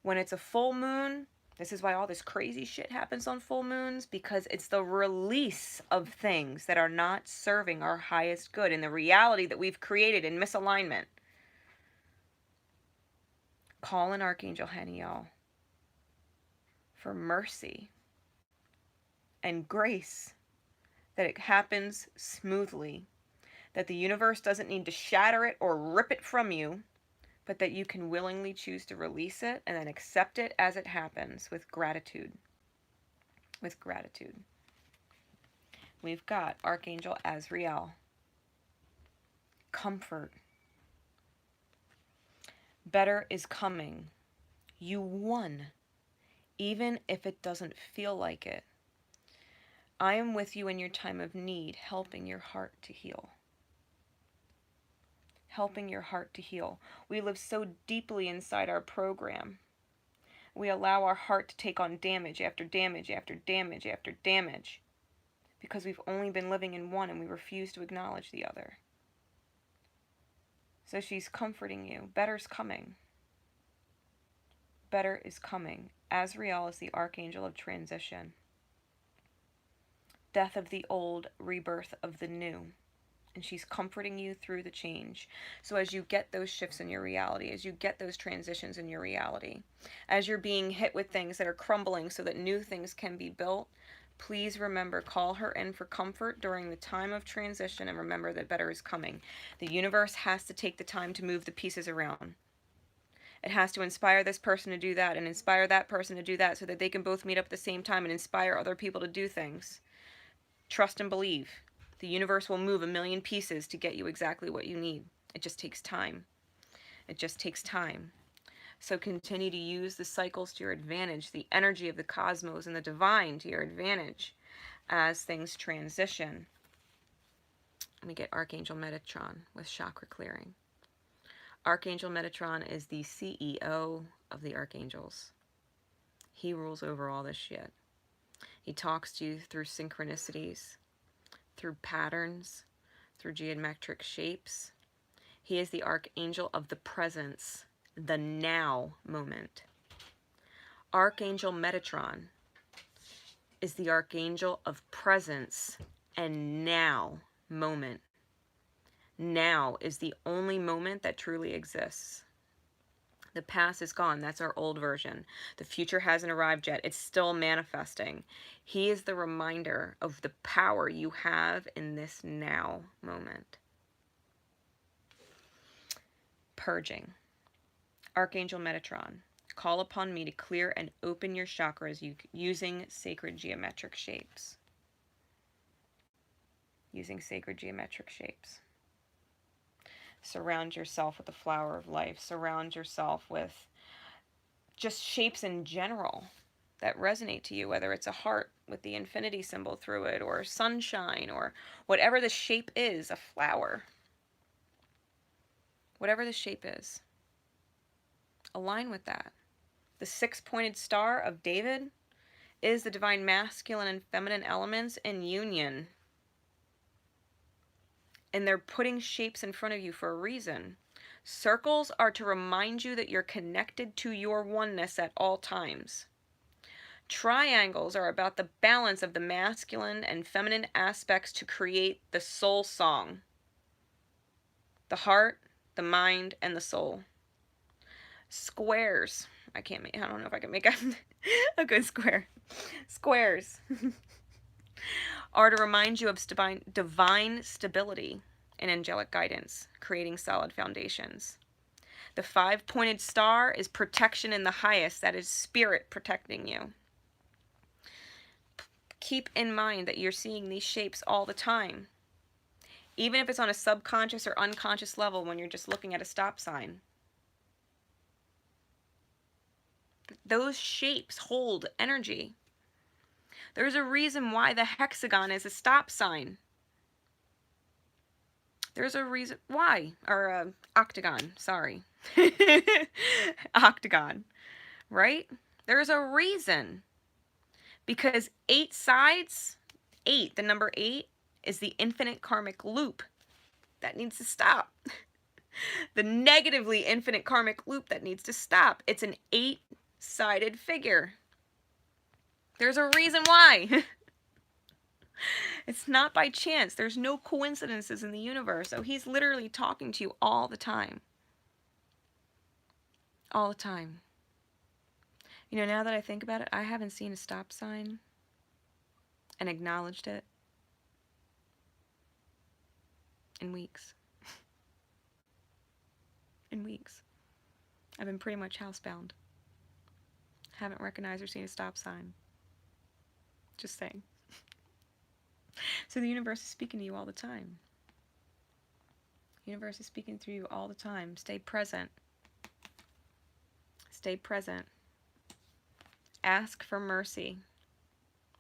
When it's a full moon, this is why all this crazy shit happens on full moons, because it's the release of things that are not serving our highest good in the reality that we've created in misalignment. Call in Archangel Haniel for mercy and grace, that it happens smoothly, that the universe doesn't need to shatter it or rip it from you, but that you can willingly choose to release it and then accept it as it happens with gratitude. With gratitude. We've got Archangel Azrael. Comfort. Better is coming. You won, even if it doesn't feel like it. I am with you in your time of need, helping your heart to heal. Helping your heart to heal. We live so deeply inside our program. We allow our heart to take on damage after damage after damage after damage, because we've only been living in one and we refuse to acknowledge the other. So she's comforting you. Better's coming. Better is coming. Azrael is the archangel of transition. Death of the old, rebirth of the new. And she's comforting you through the change. So as you get those shifts in your reality, as you get those transitions in your reality, as you're being hit with things that are crumbling so that new things can be built, please remember, call her in for comfort during the time of transition, and remember that better is coming. The universe has to take the time to move the pieces around. It has to inspire this person to do that and inspire that person to do that so that they can both meet up at the same time and inspire other people to do things. Trust and believe. The universe will move a million pieces to get you exactly what you need. It just takes time. It just takes time. So continue to use the cycles to your advantage, the energy of the cosmos and the divine to your advantage as things transition. Let me get Archangel Metatron with chakra clearing. Archangel Metatron is the CEO of the archangels. He rules over all this shit. He talks to you through synchronicities, through patterns, through geometric shapes. He is the archangel of the presence, the now moment. Archangel Metatron is the archangel of presence and now moment. Now is the only moment that truly exists. The past is gone. That's our old version. The future hasn't arrived yet. It's still manifesting. He is the reminder of the power you have in this now moment. Purging. Archangel Metatron, call upon me to clear and open your chakras using sacred geometric shapes. Using sacred geometric shapes. Surround yourself with the flower of life. Surround yourself with just shapes in general that resonate to you, whether it's a heart with the infinity symbol through it, or sunshine, or whatever the shape is, a flower. Whatever the shape is, align with that. The six-pointed star of David is the divine masculine and feminine elements in union. And they're putting shapes in front of you for a reason. Circles are to remind you that you're connected to your oneness at all times. Triangles are about the balance of the masculine and feminine aspects to create the soul song. The heart, the mind, and the soul. Squares. I don't know if I can make a good square. Squares are to remind you of divine stability and angelic guidance, creating solid foundations. The 5-pointed star is protection in the highest. That is spirit protecting you. Keep in mind that you're seeing these shapes all the time. Even if it's on a subconscious or unconscious level when you're just looking at a stop sign. Those shapes hold energy. There's a reason why the hexagon is a stop sign. There's a reason why, or octagon, sorry. Octagon, right? There's a reason. Because 8 sides, 8, the number 8, is the infinite karmic loop that needs to stop. The negatively infinite karmic loop that needs to stop. It's an 8-sided figure. There's a reason why. It's not by chance. There's no coincidences in the universe. So he's literally talking to you all the time. All the time. You know, now that I think about it, I haven't seen a stop sign and acknowledged it in weeks. In weeks. I've been pretty much housebound. Haven't recognized or seen a stop sign. Just saying. So the universe is speaking to you all the time. The universe is speaking through you all the time. Stay present. Stay present. Ask for mercy.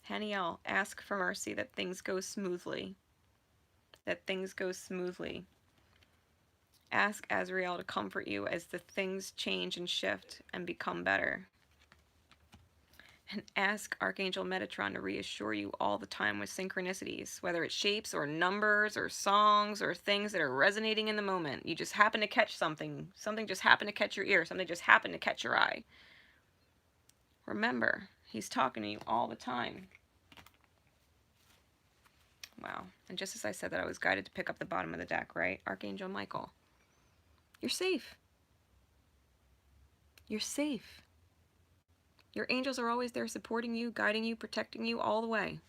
Haniel, ask for mercy that things go smoothly. That things go smoothly. Ask Azrael to comfort you as the things change and shift and become better. And ask Archangel Metatron to reassure you all the time with synchronicities, whether it's shapes or numbers or songs or things that are resonating in the moment. You just happen to catch something. Something just happened to catch your ear. Something just happened to catch your eye. Remember, he's talking to you all the time. Wow. And just as I said that, I was guided to pick up the bottom of the deck, right? Archangel Michael. You're safe. You're safe. Your angels are always there supporting you, guiding you, protecting you all the way.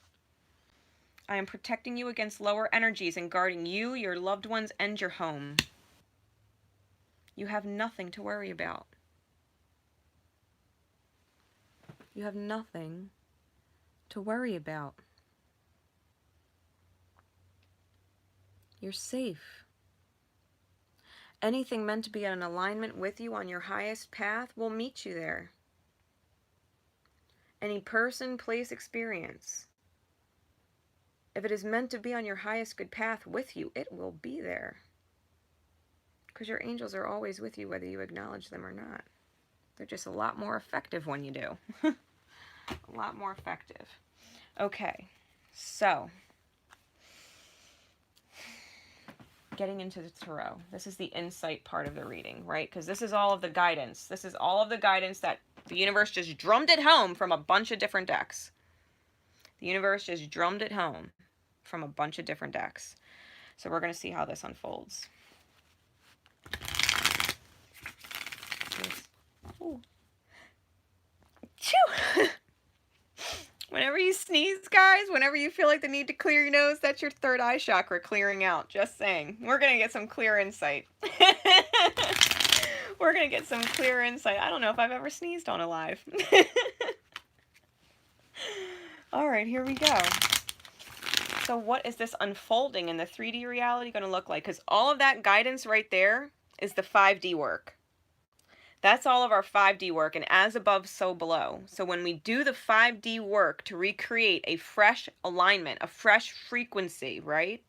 I am protecting you against lower energies and guarding you, your loved ones, and your home. You have nothing to worry about. You have nothing to worry about. You're safe. Anything meant to be in alignment with you on your highest path will meet you there. Any person, place, experience. If it is meant to be on your highest good path with you, it will be there. Because your angels are always with you whether you acknowledge them or not. They're just a lot more effective when you do. A lot more effective. Okay, so getting into the tarot. This is the insight part of the reading, right? Because this is all of the guidance. This is all of the guidance that the universe just drummed it home from a bunch of different decks. The universe just drummed it home from a bunch of different decks. So we're going to see how this unfolds. Ooh. Whenever you sneeze, guys, whenever you feel like the need to clear your nose, that's your third eye chakra clearing out. Just saying. We're going to get some clear insight. We're going to get some clear insight. I don't know if I've ever sneezed on a live. All right, here we go. So what is this unfolding in the 3D reality going to look like? Because all of that guidance right there is the 5D work. That's all of our 5D work, and as above, so below. So when we do the 5D work to recreate a fresh alignment, a fresh frequency, right?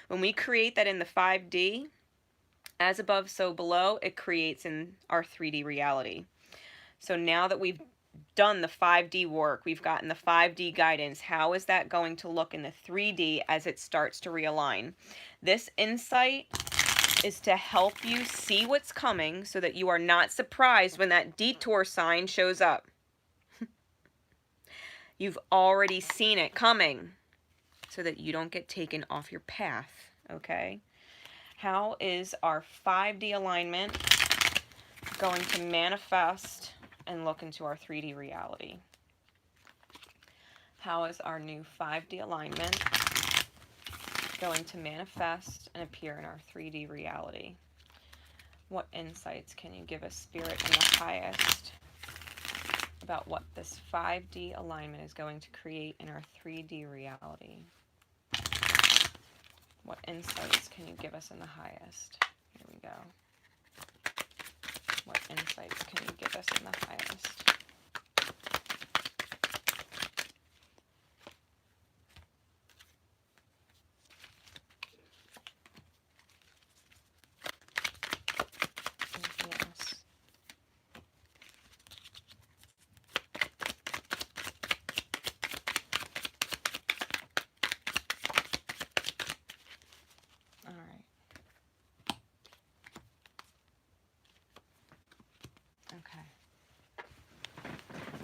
When we create that in the 5D, as above, so below, it creates in our 3D reality. So now that we've done the 5D work, we've gotten the 5D guidance, how is that going to look in the 3D as it starts to realign? This insight is to help you see what's coming so that you are not surprised when that detour sign shows up. You've already seen it coming so that you don't get taken off your path, okay? How is our 5D alignment going to manifest and look into our 3D reality? How is our new 5D alignment going to manifest and appear in our 3D reality? What insights can you give us, Spirit, in the highest about what this 5D alignment is going to create in our 3D reality? What insights can you give us in the highest? Here we go. What insights can you give us in the highest?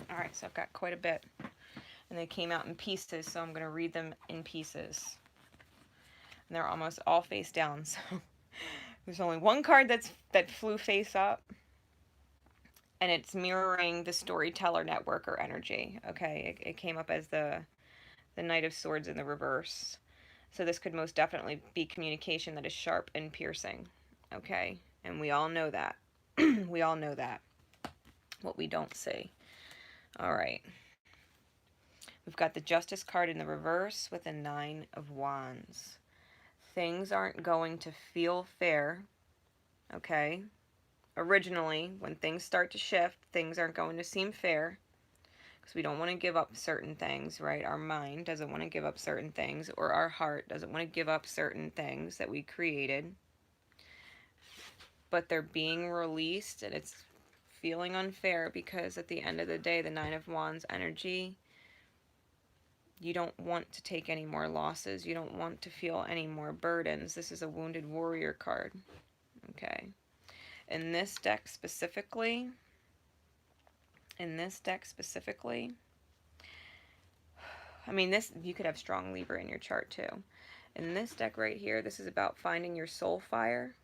Alright, so I've got quite a bit. And they came out in pieces, so I'm going to read them in pieces. And they're almost all face down, so there's only one card that flew face up. And it's mirroring the Storyteller networker energy. Okay, it came up as the Knight of Swords in the reverse. So this could most definitely be communication that is sharp and piercing. Okay, and we all know that. We all know that. What we don't see. All right. We've got the Justice card in the reverse with a 9 of Wands. Things aren't going to feel fair, okay? Originally, when things start to shift, things aren't going to seem fair because we don't want to give up certain things, right? Our mind doesn't want to give up certain things, or our heart doesn't want to give up certain things that we created. But they're being released, and it's feeling unfair because at the end of the day, the 9 of Wands energy, you don't want to take any more losses. You don't want to feel any more burdens. This is a Wounded Warrior card. Okay. In this deck specifically, I mean, this, you could have strong Libra in your chart too. In this deck right here, this is about finding your soul fire.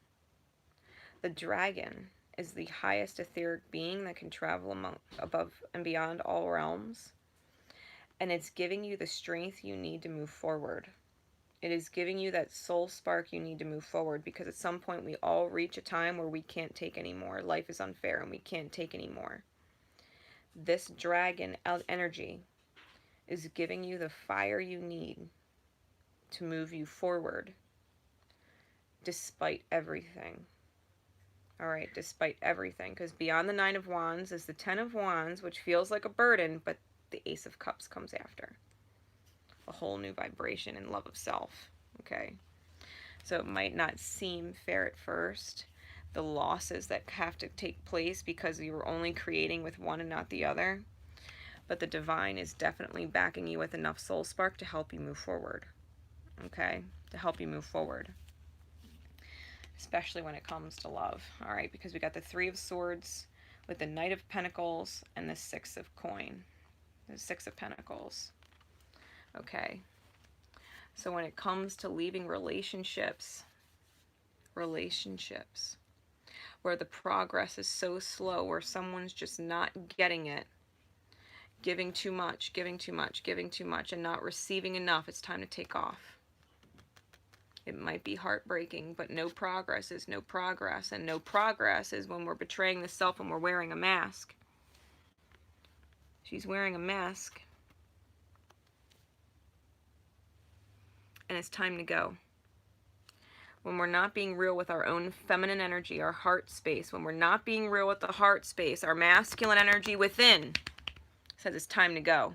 The dragon is the highest etheric being that can travel above and beyond all realms. And it's giving you the strength you need to move forward. It is giving you that soul spark you need to move forward, because at some point we all reach a time where we can't take anymore. Life is unfair and we can't take anymore. This dragon energy is giving you the fire you need to move you forward despite everything. All right, despite everything, because beyond the 9 of Wands is the 10 of Wands, which feels like a burden, but the Ace of Cups comes after. A whole new vibration and love of self, okay? So it might not seem fair at first, the losses that have to take place because you were only creating with one and not the other, but the divine is definitely backing you with enough soul spark to help you move forward, okay? To help you move forward. Especially when it comes to love, all right? Because we got the 3 of Swords with the Knight of Pentacles and the 6 of Coin. The 6 of Pentacles. Okay. So when it comes to leaving relationships where the progress is so slow, where someone's just not getting it, giving too much, and not receiving enough, it's time to take off. It might be heartbreaking, but no progress is no progress. And no progress is when we're betraying the self and we're wearing a mask. She's wearing a mask. And it's time to go. When we're not being real with our own feminine energy, our heart space, when we're not being real with the heart space, our masculine energy within says it's time to go.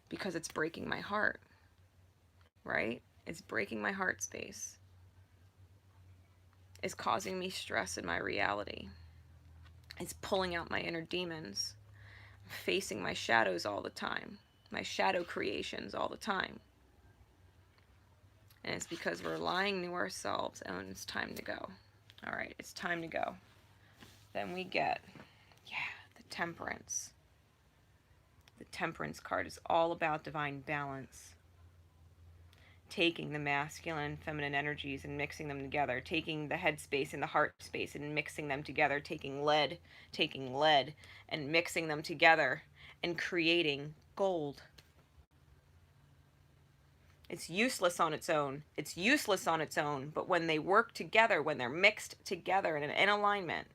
Because it's breaking my heart. Right? It's breaking my heart space. It's causing me stress in my reality. It's pulling out my inner demons. I'm facing my shadows all the time. My shadow creations all the time. And it's because we're lying to ourselves, and it's time to go. All right, it's time to go. Then we get, the Temperance. The Temperance card is all about divine balance. Taking the masculine and feminine energies and mixing them together, taking the head space and the heart space and mixing them together, taking lead and mixing them together and creating gold. It's useless on its own. It's useless on its own, but when they work together, when they're mixed together and in alignment,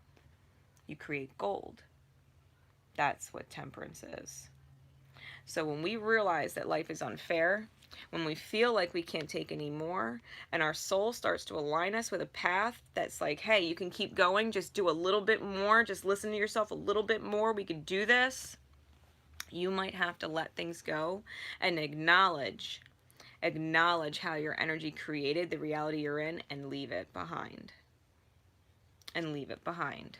you create gold. That's what temperance is. So when we realize that life is unfair, when we feel like we can't take any more, and our soul starts to align us with a path that's like, hey, you can keep going, just do a little bit more, just listen to yourself a little bit more, we can do this, you might have to let things go and acknowledge how your energy created the reality you're in and leave it behind. And leave it behind.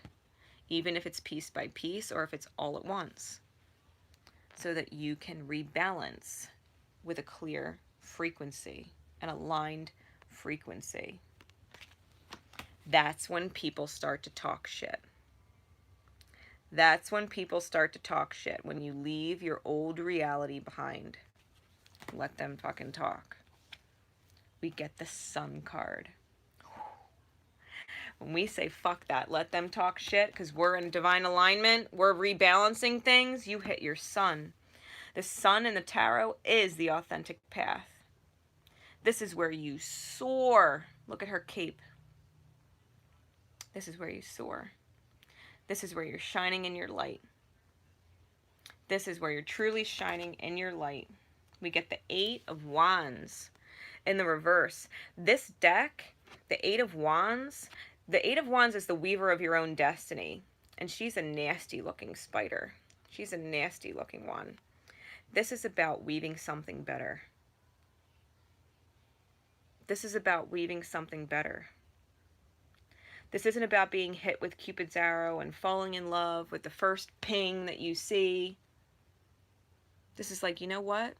Even if it's piece by piece or if it's all at once. So that you can rebalance with a clear frequency, an aligned frequency. That's when people start to talk shit. That's when people start to talk shit, when you leave your old reality behind. Let them fucking talk. We get the Sun card. When we say fuck that, let them talk shit, because we're in divine alignment, we're rebalancing things, you hit your sun. The sun in the tarot is the authentic path. This is where you soar. Look at her cape. This is where you soar. This is where you're shining in your light. This is where you're truly shining in your light. We get the 8 of Wands in the reverse. This deck, the 8 of Wands is the weaver of your own destiny. And she's a nasty looking spider. She's a nasty looking one. This is about weaving something better. This is about weaving something better. This isn't about being hit with Cupid's arrow and falling in love with the first ping that you see. This is like, you know what?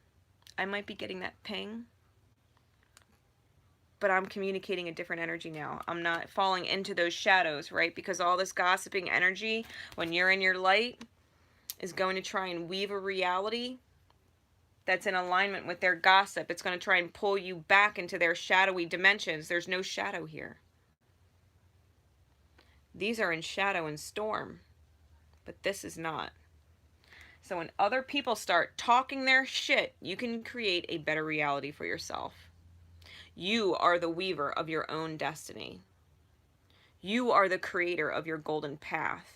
I might be getting that ping, but I'm communicating a different energy now. I'm not falling into those shadows, right? Because all this gossiping energy, when you're in your light, is going to try and weave a reality that's in alignment with their gossip. It's going to try and pull you back into their shadowy dimensions. There's no shadow here. These are in shadow and storm, but this is not. So when other people start talking their shit, you can create a better reality for yourself. You are the weaver of your own destiny. You are the creator of your golden path.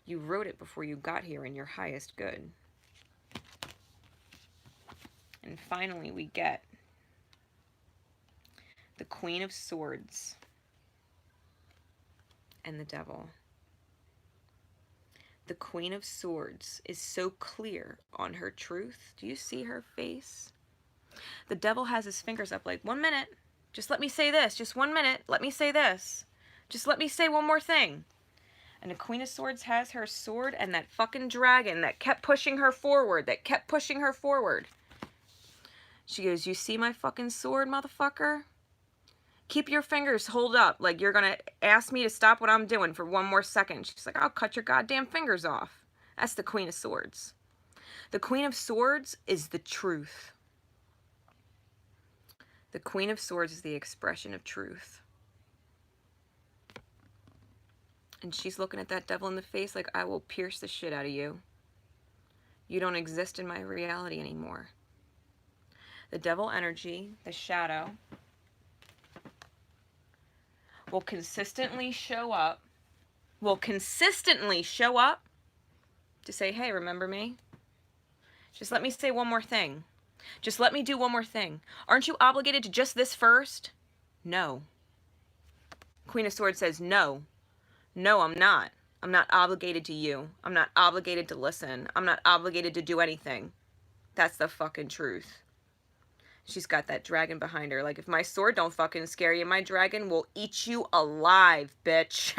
You wrote it before you got here in your highest good. And finally, we get the Queen of Swords and the Devil. The Queen of Swords is so clear on her truth. Do you see her face? The Devil has his fingers up like, 1 minute. Just let me say this. Just 1 minute. Let me say this. Just let me say one more thing. And the Queen of Swords has her sword and that fucking dragon that kept pushing her forward. She goes, you see my fucking sword, motherfucker? Keep your fingers hold up like you're going to ask me to stop what I'm doing for 1 more second. She's like, I'll cut your goddamn fingers off. That's the Queen of Swords. The Queen of Swords is the truth. The Queen of Swords is the expression of truth. And she's looking at that devil in the face like, I will pierce the shit out of you. You don't exist in my reality anymore. The devil energy, the shadow, will consistently show up to say, hey, remember me? Just let me say one more thing. Just let me do one more thing. Aren't you obligated to just this first? No. Queen of Swords says, no. No, I'm not. I'm not obligated to you. I'm not obligated to listen. I'm not obligated to do anything. That's the fucking truth. She's got that dragon behind her. Like, if my sword don't fucking scare you, my dragon will eat you alive, bitch.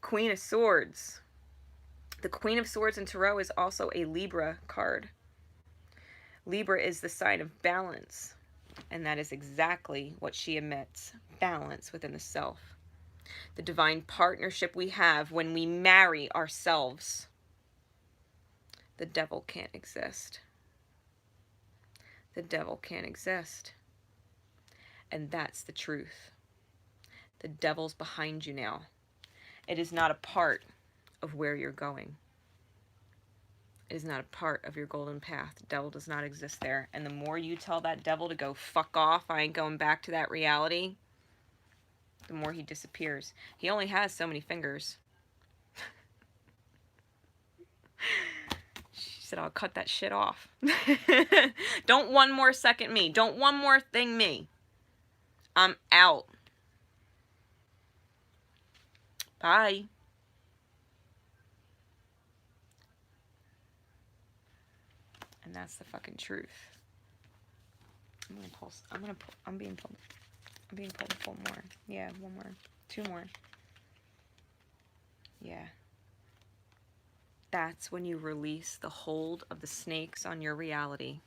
Queen of Swords. The Queen of Swords in Tarot is also a Libra card. Libra is the sign of balance. And that is exactly what she emits. Balance within the self. The divine partnership we have when we marry ourselves. The devil can't exist. The devil can't exist. And that's the truth. The devil's behind you now. It is not a part of where you're going. It is not a part of your golden path. The devil does not exist there. And the more you tell that devil to go fuck off, I ain't going back to that reality, the more he disappears. He only has so many fingers. She said, I'll cut that shit off. Don't one more second me. Don't one more thing me. I'm out. Bye. And that's the fucking truth. I'm being pulled to pull more. Yeah, one more. Two more. Yeah. That's when you release the hold of the snakes on your reality.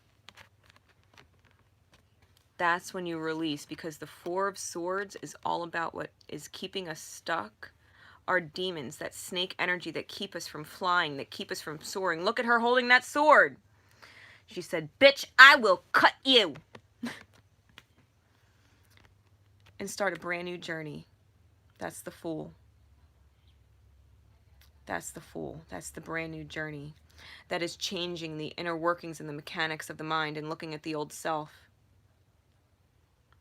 That's when you release, because the Four of Swords is all about what is keeping us stuck. Our demons, that snake energy that keep us from flying, that keep us from soaring. Look at her holding that sword. She said, bitch, I will cut you. And start a brand new journey. That's the Fool. That's the Fool. That's the brand new journey. That is changing the inner workings and the mechanics of the mind and looking at the old self.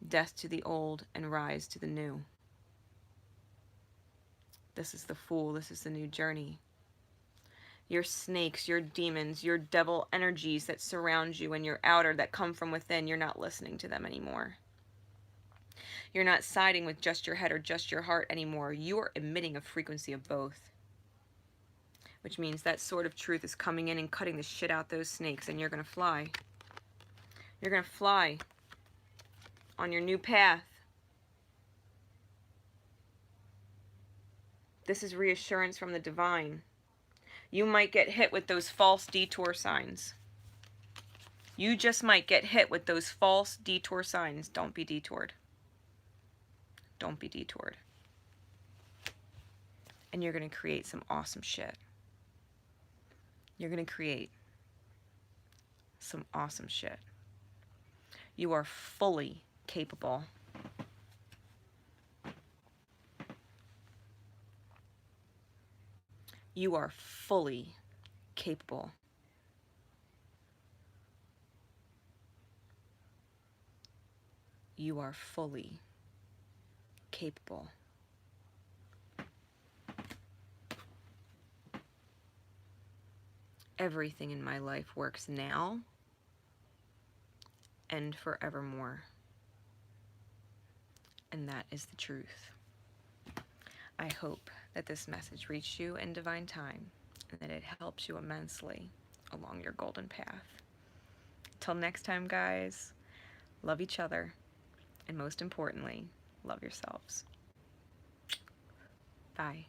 Death to the old and rise to the new. This is the Fool. This is the new journey. Your snakes, your demons, your devil energies that surround you and your outer that come from within, you're not listening to them anymore. You're not siding with just your head or just your heart anymore. You are emitting a frequency of both. Which means that sword of truth is coming in and cutting the shit out those snakes, and you're going to fly. You're going to fly on your new path. This is reassurance from the divine. You might get hit with those false detour signs. You just might get hit with those false detour signs. Don't be detoured. Don't be detoured. And you're going to create some awesome shit. You're going to create some awesome shit. You are fully capable. You are fully capable. You are fully capable. Everything in my life works now and forevermore. And that is the truth. I hope that this message reached you in divine time and that it helps you immensely along your golden path. Till next time, guys, love each other, and most importantly, love yourselves. Bye.